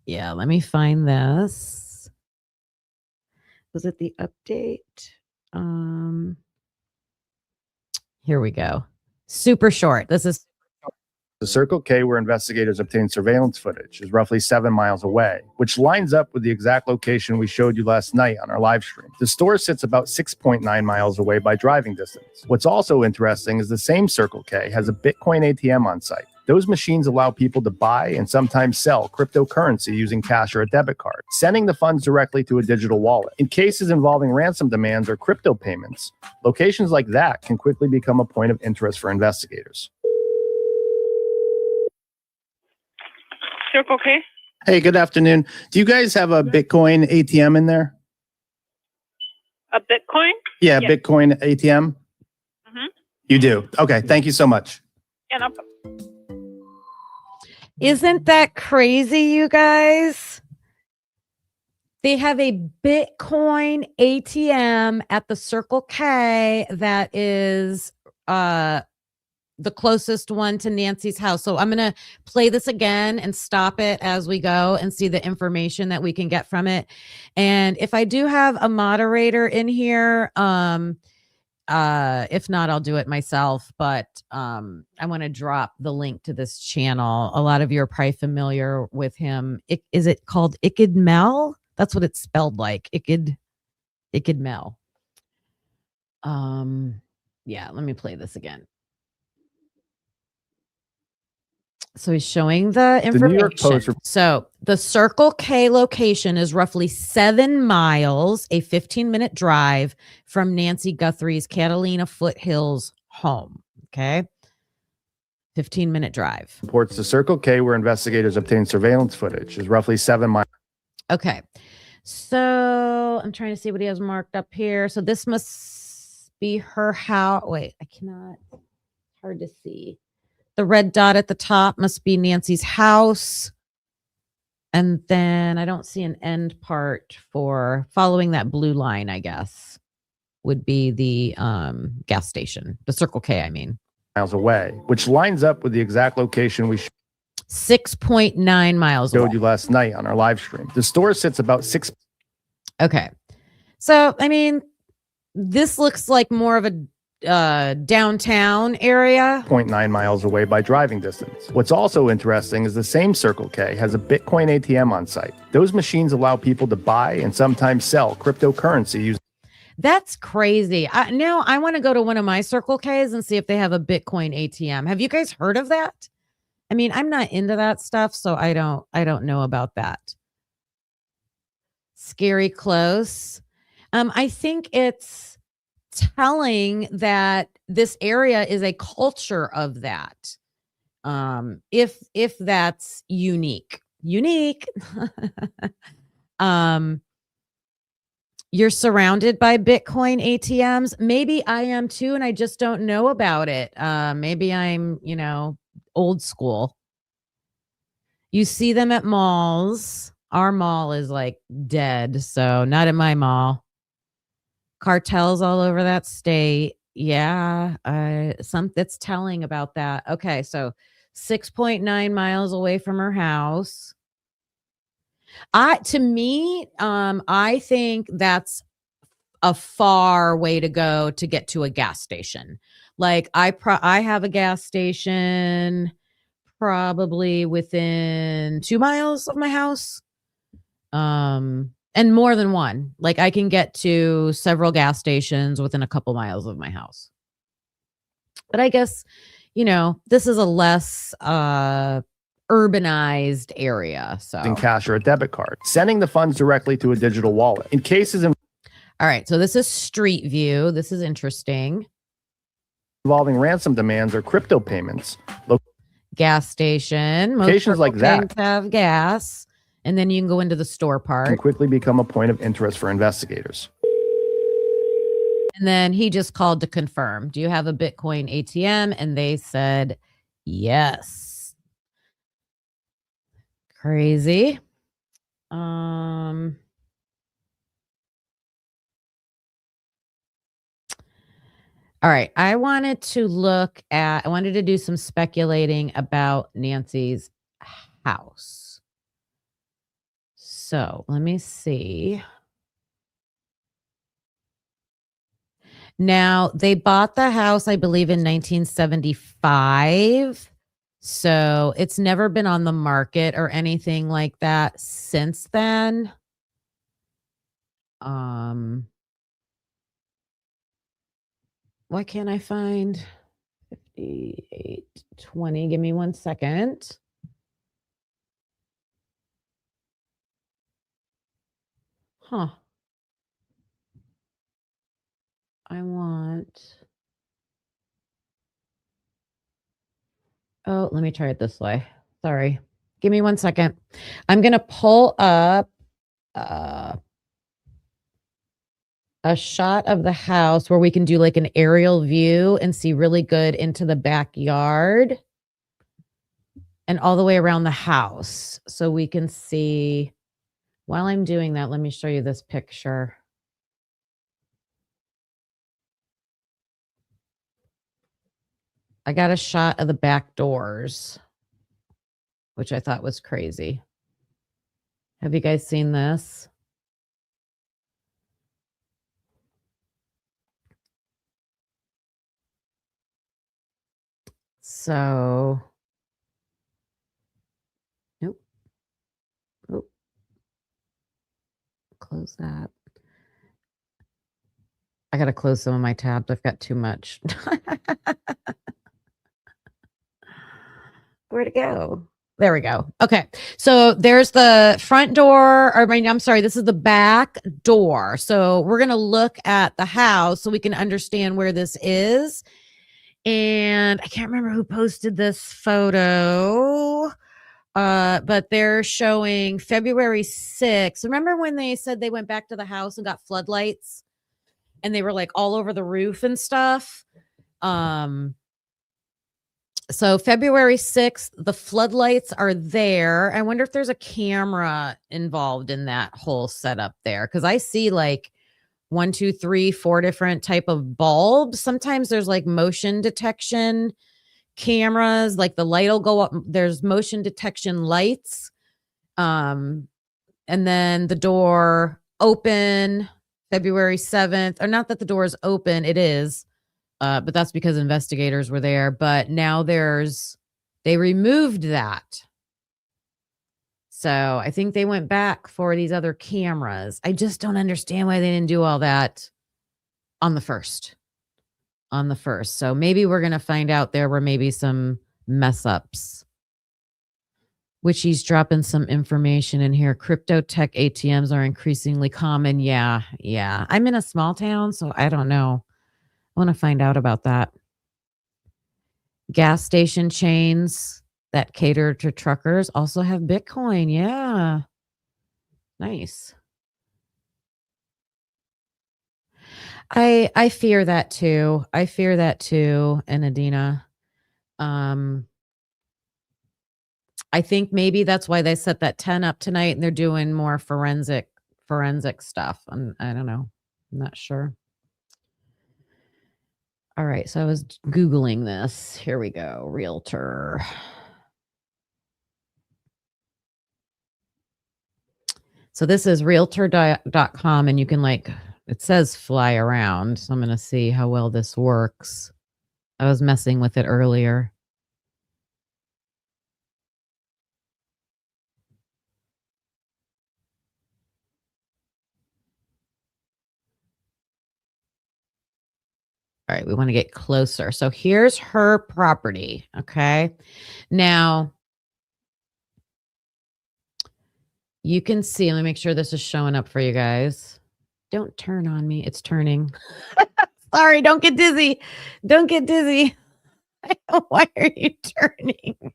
yeah, let me find this. Was it the update? Here we go. Super short. This is The Circle K, where investigators obtained surveillance footage, is roughly 7 miles away, which lines up with the exact location we showed you last night on our live stream. The store sits about 6.9 miles away by driving distance. What's also interesting is the same Circle K has a Bitcoin ATM on site. Those machines allow people to buy and sometimes sell cryptocurrency using cash or a debit card, sending the funds directly to a digital wallet. In cases involving ransom demands or crypto payments, locations like that can quickly become a point of interest for investigators. Circle K. Hey, good afternoon. Do you guys have a Bitcoin ATM in there? A Bitcoin? Yeah, Yes. Bitcoin ATM? Mm-hmm. You do. Okay, thank you so much. Yeah, no problem. Isn't that crazy, you guys? They have a Bitcoin ATM at the Circle K that is the closest one to Nancy's house. So I'm going to play this again and stop it as we go and see the information that we can get from it. And if I do have a moderator in here, if not, I'll do it myself, but I want to drop the link to this channel. A lot of you are probably familiar with him. Is it called Ikid Mel? That's what it's spelled like. Ikid Mel. Yeah, let me play this again. So he's showing the information. New York Post So the Circle K location is roughly 7 miles, a 15-minute drive from Nancy Guthrie's Catalina Foothills home. Okay. 15-minute drive. Reports the Circle K, where investigators obtained surveillance footage, is roughly 7 miles. Okay. So I'm trying to see what he has marked up here. So this must be her house. Wait, I cannot. Hard to see. The red dot at the top must be Nancy's house. And then I don't see an end part for following that blue line, I guess. would be the gas station, the Circle K, I mean. Miles away, which lines up with the exact location we 6.9 miles away. showed you last night on our live stream. The store sits about 6. Okay. So, I mean, this looks like more of a downtown area. 0.9 miles away by driving distance. What's also interesting is the same Circle K has a Bitcoin ATM on site. Those machines allow people to buy and sometimes sell cryptocurrency using. That's crazy. Now I want to go to one of my Circle Ks and see if they have a Bitcoin ATM. Have you guys heard of that? I mean, I'm not into that stuff, so I don't know about that. Scary close. I think it's telling that this area is a culture of that. If that's unique. You're surrounded by Bitcoin ATMs. Maybe I am too, and I just don't know about it. Maybe I'm, old school. You see them at malls. Our mall is like dead, so not at my mall. Cartels all over that state. Yeah, that's telling about that. Okay, so 6.9 miles away from her house. I think that's a far way to go to get to a gas station. Like I have a gas station probably within 2 miles of my house. And more than one. Like I can get to several gas stations within a couple miles of my house. But I guess, this is a less urbanized area. So in cash or a debit card, sending the funds directly to a digital wallet. In cases all right, so this is Street View. This is interesting. Involving ransom demands or crypto payments. Gas station. Locations like that have gas, and then you can go into the store part. Can quickly become a point of interest for investigators. And then he just called to confirm. Do you have a Bitcoin ATM? And they said yes. Crazy. All right. I wanted to do some speculating about Nancy's house. So let me see. Now, they bought the house, I believe, in 1975. So it's never been on the market or anything like that since then. Why can't I find 5820? Give me 1 second. Huh. I want. Oh, let me try it this way. Sorry. Give me 1 second. I'm going to pull up a shot of the house where we can do like an aerial view and see really good into the backyard and all the way around the house. So we can see. While I'm doing that, let me show you this picture. I got a shot of the back doors, which I thought was crazy. Have you guys seen this? So, nope. Oh, close that. I got to close some of my tabs. I've got too much. Where'd it go? There we go. Okay. So there's the front door, I'm sorry, this is the back door. So we're going to look at the house so we can understand where this is. And I can't remember who posted this photo, but they're showing February 6th. Remember when they said they went back to the house and got floodlights and they were like all over the roof and stuff? So February 6th, the floodlights are there. I wonder if there's a camera involved in that whole setup there. Because I see like 1, 2, 3, 4 different type of bulbs. Sometimes there's like motion detection cameras, like the light will go up. There's motion detection lights. And then the door open February 7th, or not that the door is open, it is, but that's because investigators were there. But now they removed that. So I think they went back for these other cameras. I just don't understand why they didn't do all that on the first. So maybe we're going to find out there were maybe some mess ups. Which he's dropping some information in here. Crypto tech ATMs are increasingly common. Yeah. I'm in a small town, so I don't know. I want to find out about that. Gas station chains that cater to truckers also have Bitcoin. Yeah. Nice. I fear that too. And Adina. I think maybe that's why they set that 10 up tonight and they're doing more forensic stuff. I don't know. I'm not sure. All right. So I was Googling this. Here we go. Realtor. So this is realtor.com and you can it says fly around. So I'm going to see how well this works. I was messing with it earlier. All right, we want to get closer. So here's her property, okay? Now, you can see, let me make sure this is showing up for you guys. Don't turn on me. It's turning. Sorry, don't get dizzy. Why are you turning?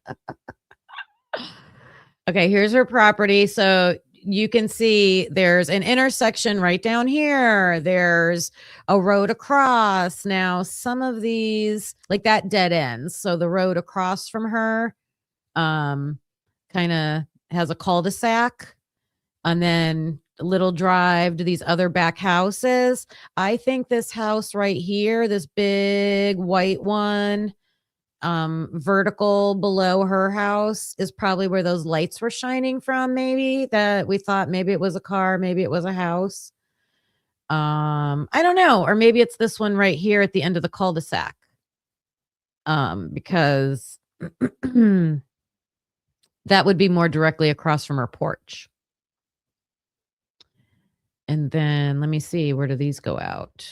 Okay, here's her property. So you can see there's an intersection right down here. There's a road across. Now, some of these, like that dead ends. So the road across from her kind of has a cul-de-sac. And then a little drive to these other back houses. I think this house right here, this big white one, vertical below her house is probably where those lights were shining from. Maybe that we thought maybe it was a car, maybe it was a house. I don't know. Or maybe it's this one right here at the end of the cul-de-sac. Because that would be more directly across from her porch. And then let me see, where do these go out?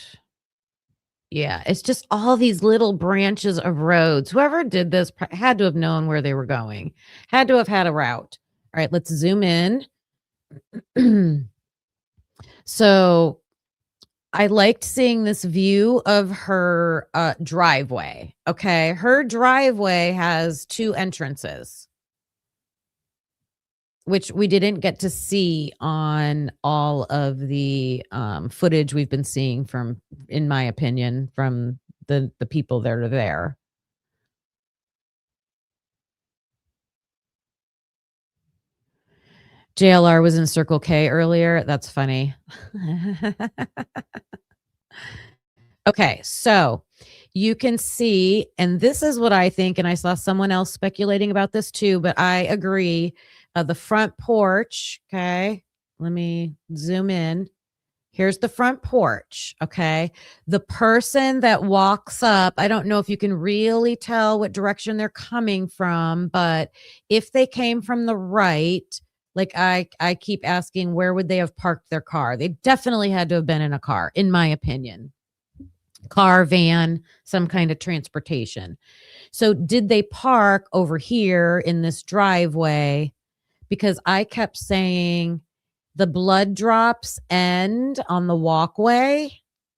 Yeah, it's just all these little branches of roads. Whoever did this had to have known where they were going, had to have had a route. All right, let's zoom in. So I liked seeing this view of her driveway. Okay, her driveway has 2 entrances, which we didn't get to see on all of the footage we've been seeing from, in my opinion, from the people that are there. JLR was in Circle K earlier. That's funny. Okay, so you can see, and this is what I think, and I saw someone else speculating about this too, but I agree. The front porch, okay, let me zoom in. Here's the front porch, okay? The person that walks up, I don't know if you can really tell what direction they're coming from, but if they came from the right, like I keep asking, where would they have parked their car? They definitely had to have been in a car, in my opinion. Car, van, some kind of transportation. So did they park over here in this driveway? Because I kept saying the blood drops end on the walkway.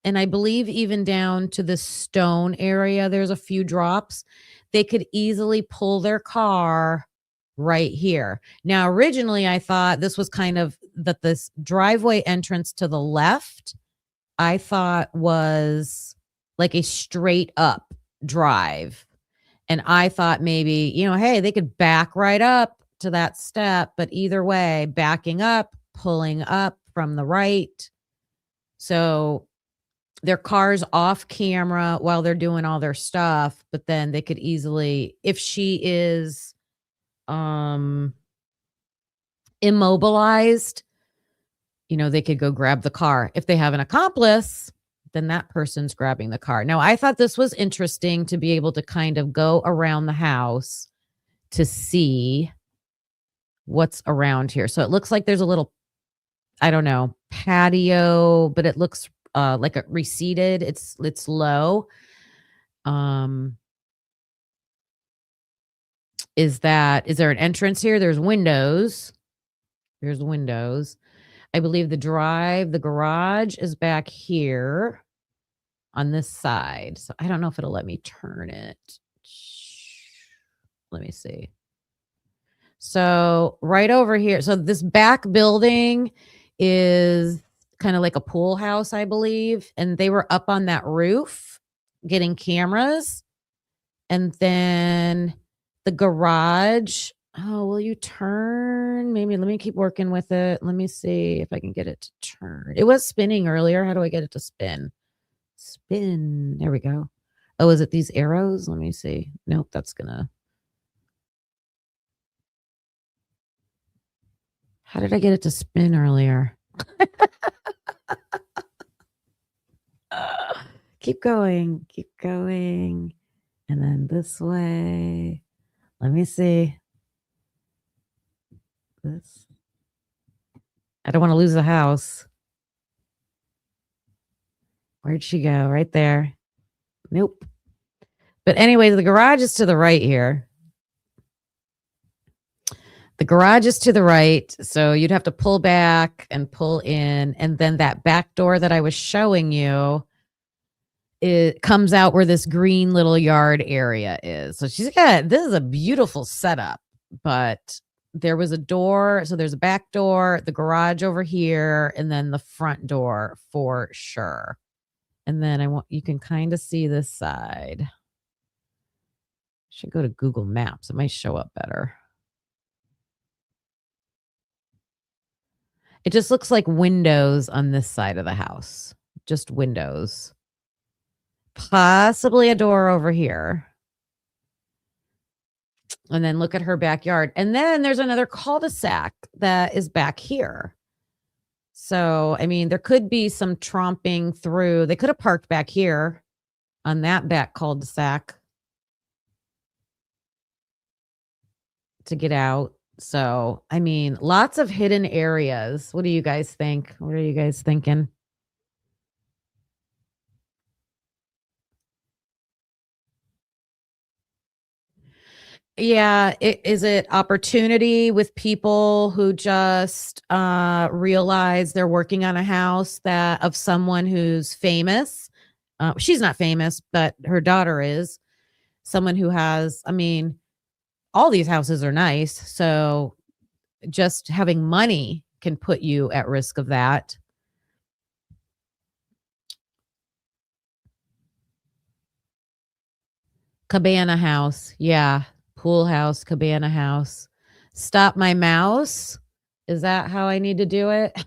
And I believe even down to the stone area, there's a few drops. They could easily pull their car right here. Now, originally, I thought this was kind of that this driveway entrance to the left, I thought was like a straight up drive. And I thought maybe, hey, they could back right up to that step. But either way, backing up, pulling up from the right, So their car's off camera while they're doing all their stuff, but then they could easily, if she is immobilized, they could go grab the car. If they have an accomplice, then that person's grabbing the car. Now, I thought this was interesting to be able to kind of go around the house to see what's around here. So it looks like there's a little, I don't know, patio, but it looks like a receded. It's low. Is there an entrance here? There's windows. There's windows. I believe the garage is back here on this side. So I don't know if it'll let me turn it. Let me see. So right over here. So this back building is kind of like a pool house, I believe. And they were up on that roof getting cameras. And then the garage. Oh, will you turn? Maybe let me keep working with it. Let me see if I can get it to turn. It was spinning earlier. How do I get it to spin? Spin. There we go. Oh, is it these arrows? Let me see. Nope, that's gonna. How did I get it to spin earlier? Keep going. Keep going. And then this way. Let me see. This. I don't want to lose the house. Where'd she go? Right there. Nope. But anyway, the garage is to the right here. The garage is to the right. So you'd have to pull back and pull in. And then that back door that I was showing you, it comes out where this green little yard area is. So this is a beautiful setup, but there was a door. So there's a back door, the garage over here, and then the front door for sure. And then you can kind of see this side. Should go to Google Maps. It might show up better. It just looks like windows on this side of the house. Just windows. Possibly a door over here. And then look at her backyard. And then there's another cul-de-sac that is back here. So, I mean, there could be some tromping through. They could have parked back here on that back cul-de-sac to get out. So, I mean, lots of hidden areas. What do you guys think? What are you guys thinking? Yeah, is it opportunity with people who just realize they're working on a house of someone who's famous? She's not famous, but her daughter is. Someone who has, I mean, all these houses are nice, so just having money can put you at risk of that. Cabana house, yeah. Pool house, cabana house. Stop my mouse. Is that how I need to do it?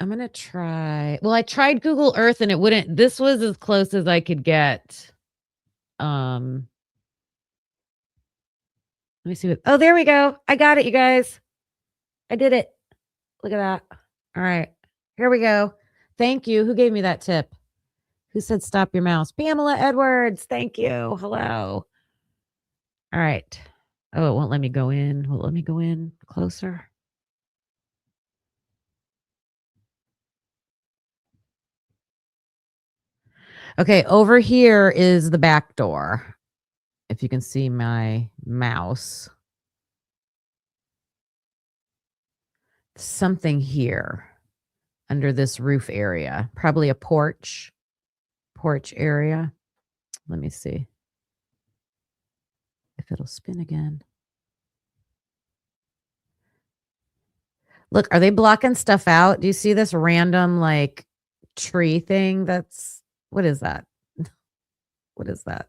I'm going to try. Well, I tried Google Earth and it wouldn't. This was as close as I could get. Let me see. Oh, there we go. I got it, you guys. I did it. Look at that. All right. Here we go. Thank you. Who gave me that tip? Who said stop your mouse? Pamela Edwards. Thank you. Hello. All right. Oh, it won't let me go in. Will it let me go in closer? Okay, over here is the back door. If you can see my mouse. Something here under this roof area. Probably a porch area. Let me see if it'll spin again. Look, are they blocking stuff out? Do you see this random like tree thing that's What is that? What is that?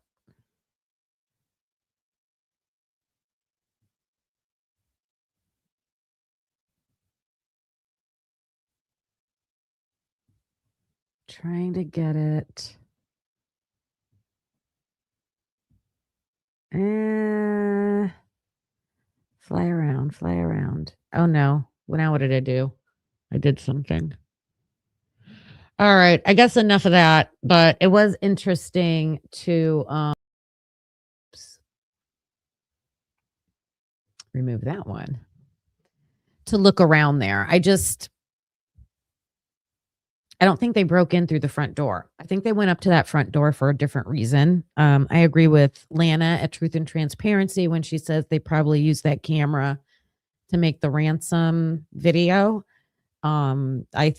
Trying to get it. Fly around, fly around. Oh no. Well, now what did I do? I did something. All right. I guess enough of that, but it was interesting to remove that one. To look around there. I don't think they broke in through the front door. I think they went up to that front door for a different reason. I agree with Lana at Truth and Transparency when she says they probably used that camera to make the ransom video. I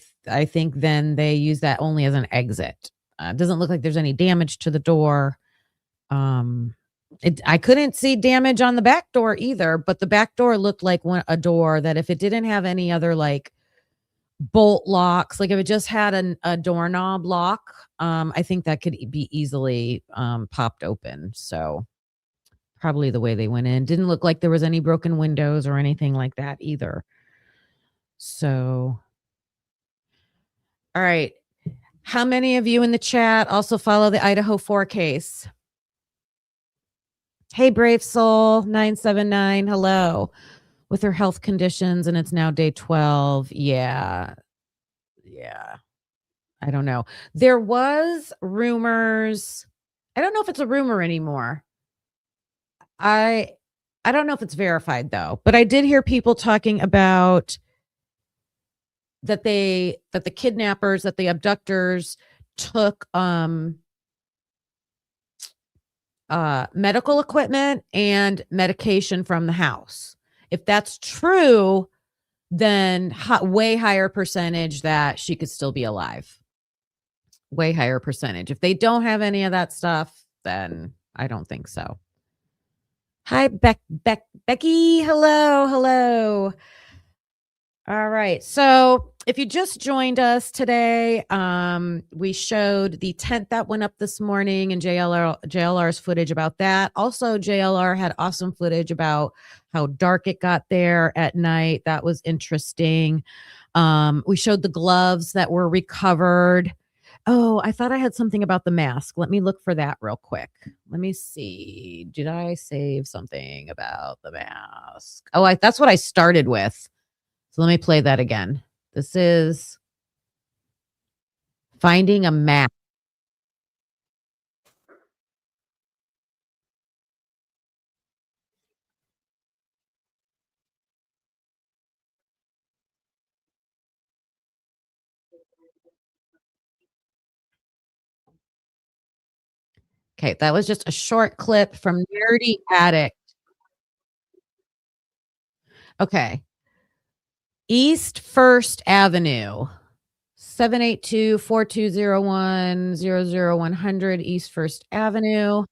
think then they use that only as an exit. It doesn't look like there's any damage to the door. I couldn't see damage on the back door either, but the back door looked like a door that if it didn't have any other like bolt locks, like if it just had a doorknob lock, I think that could be easily popped open. So probably the way they went in. Didn't look like there was any broken windows or anything like that either. So, all right. How many of you in the chat also follow the Idaho 4 case? Hey, Brave Soul 979. Hello. With her health conditions, and it's now day 12. Yeah. I don't know. There was rumors. I don't know if it's a rumor anymore. I don't know if it's verified though, but I did hear people talking about that the kidnappers, that the abductors took medical equipment and medication from the house. If that's true, then way higher percentage that she could still be alive. Way higher percentage. If they don't have any of that stuff, then I don't think so. Hi, Becky. Hello. All right. So if you just joined us today, we showed the tent that went up this morning and JLR's footage about that. Also, JLR had awesome footage about how dark it got there at night. That was interesting. We showed the gloves that were recovered. Oh, I thought I had something about the mask. Let me look for that real quick. Let me see. Did I save something about the mask? Oh, that's what I started with. So let me play that again. This is finding a mask. Okay, that was just a short clip from Nerdy Addict. Okay. East First Avenue, 782-4201-00100 East First Avenue.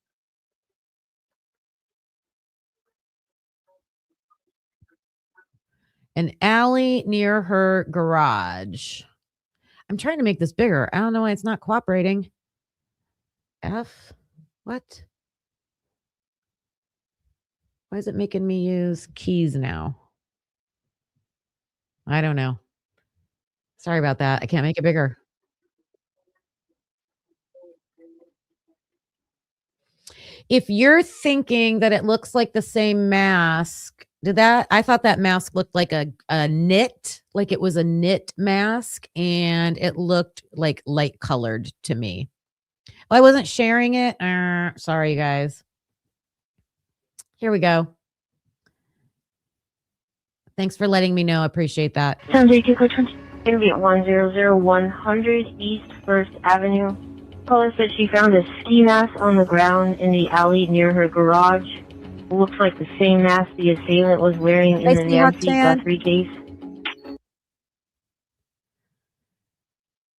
An alley near her garage. I'm trying to make this bigger. I don't know why it's not cooperating. What? Why is it making me use keys now? I don't know. Sorry about that. I can't make it bigger. If you're thinking that it looks like the same mask, I thought that mask looked like a knit, like it was a knit mask, and it looked like light colored to me. Well, I wasn't sharing it. Sorry, guys. Here we go. Thanks for letting me know. I appreciate that. Sunday Tico 20, interview at 100 East First Avenue. Caller said she found a ski mask on the ground in the alley near her garage. It looks like the same mask the assailant was wearing in the Nancy Guthrie case.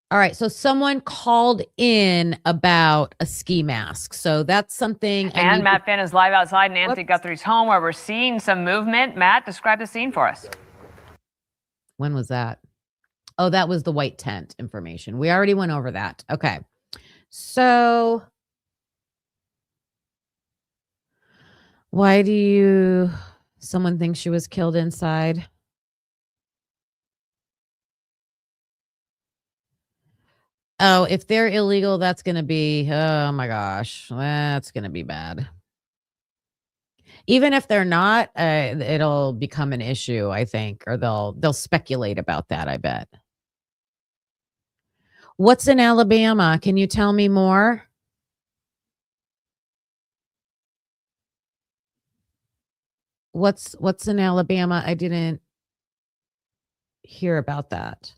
All right, so someone called in about a ski mask. So that's something. And Matt Finn is live outside Nancy Guthrie's home where we're seeing some movement. Matt, describe the scene for us. When was that? Oh, that was the white tent information. We already went over that. Okay. So why do you, someone thinks she was killed inside? Oh, if they're illegal, that's going to be, oh my gosh, that's going to be bad. Even if they're not, it'll become an issue, I think, or they'll speculate about that, I bet. What's in Alabama? Can you tell me more? What's in Alabama? I didn't hear about that.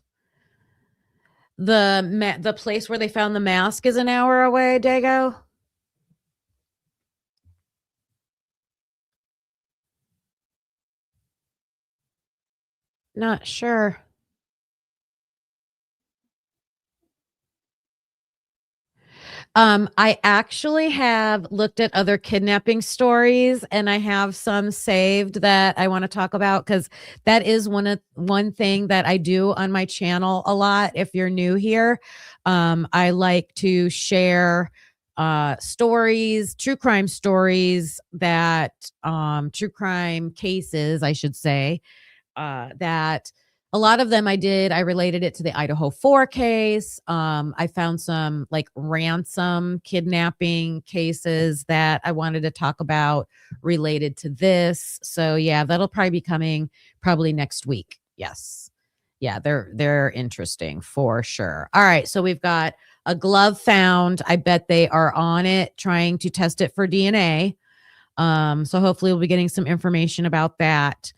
The place where they found the mask is an hour away, Dago? Not sure. I actually have looked at other kidnapping stories, and I have some saved that I want to talk about, because that is one thing that I do on my channel a lot. If you're new here, I like to share stories, true crime stories that true crime cases, I should say, that a lot of them I related it to the Idaho 4 case. I found some like ransom kidnapping cases that I wanted to talk about related to this. So yeah, that'll probably be coming probably next week. Yes. Yeah, they're interesting for sure. All right, so we've got a glove found. I bet they are on it trying to test it for DNA. So hopefully we'll be getting some information about that.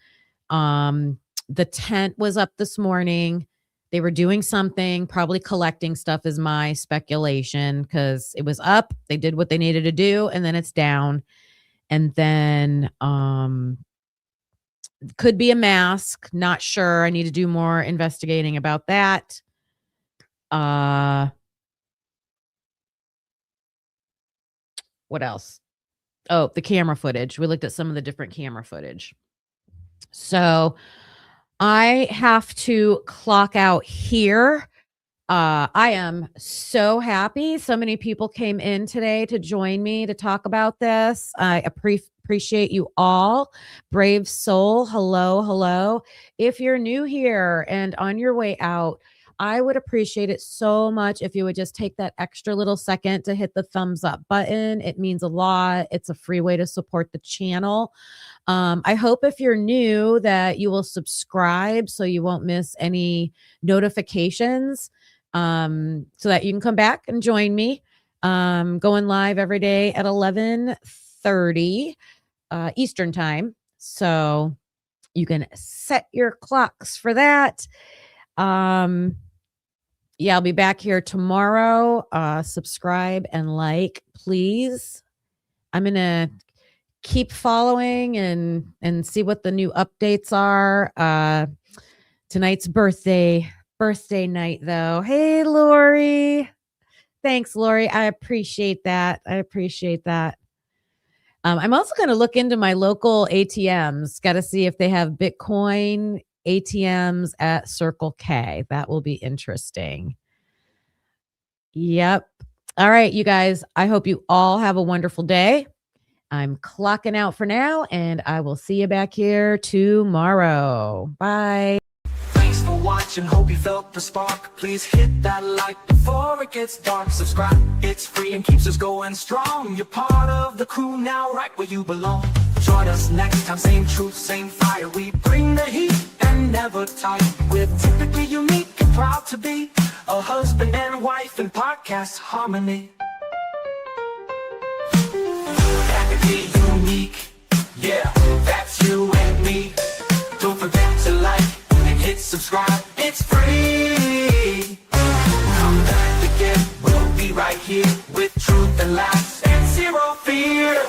The tent was up this morning. They were doing something, probably collecting stuff is my speculation, because it was up. They did what they needed to do, and then it's down. And then could be a mask. Not sure. I need to do more investigating about that. What else? Oh, the camera footage. We looked at some of the different camera footage. So I have to clock out here. I am so happy so many people came in today to join me to talk about this. I appreciate you all. Brave soul, hello. If you're new here and on your way out, I would appreciate it so much if you would just take that extra little second to hit the thumbs up button. It means a lot. It's a free way to support the channel. I hope if you're new that you will subscribe so you won't miss any notifications, so that you can come back and join me. Going live every day at 11:30 Eastern time. So you can set your clocks for that. Yeah, I'll be back here tomorrow. Subscribe and like, please. I'm going to keep following and see what the new updates are. Tonight's birthday night, though. Hey, Lori. Thanks, Lori. I appreciate that. I'm also going to look into my local ATMs. Got to see if they have Bitcoin ATMs at Circle K. That will be interesting. Yep. All right, you guys. I hope you all have a wonderful day. I'm clocking out for now, and I will see you back here tomorrow. Bye. Thanks for watching. Hope you felt the spark. Please hit that like before it gets dark. Subscribe. It's free and keeps us going strong. You're part of the crew now, right where you belong. Join us next time. Same truth, same fire. We bring the heat and never tire. We're typically unique and proud to be a husband and wife in podcast harmony. Be unique, yeah, that's you and me. Don't forget to like and hit subscribe, it's free. Come back again, we'll be right here with truth and laughs and zero fear.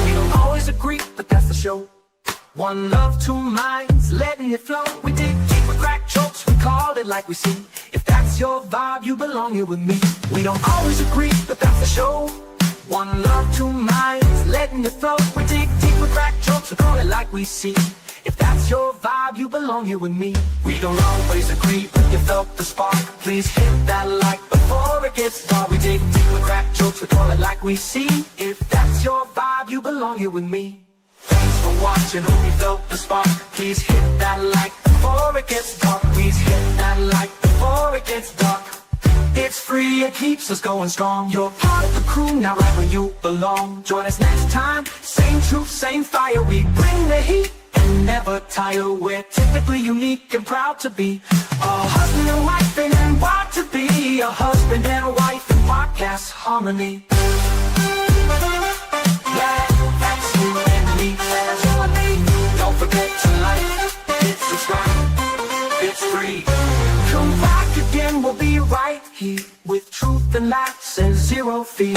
We don't always agree, but that's the show. One love, two minds, letting it flow. We dig deep with crack jokes, we call it like we see. If that's your vibe, you belong here with me. We don't always agree, but that's the show. One love, two minds, letting it flow. We dig deep with crack jokes, jokes, we call it like we see. If that's your vibe, you belong here with me. We don't always agree, but you felt the spark. Please hit that like before it gets dark. We dig deep with crack jokes, we call it like we see. If that's your vibe, you belong here with me. Thanks for watching, hope you felt the spark. Please hit that like before it gets dark. Please hit that like before it gets dark. It's free, it keeps us going strong. You're part of the crew, now right where you belong. Join us next time, same truth, same fire. We bring the heat and never tire. We're typically unique and proud to be a husband and wife and proud to be a husband and wife in podcast harmony. Yeah, that's you and me, that's you and me. Don't forget to like, hit subscribe, it's free. Come back again, we'll be right here with truth and laughs and zero fear.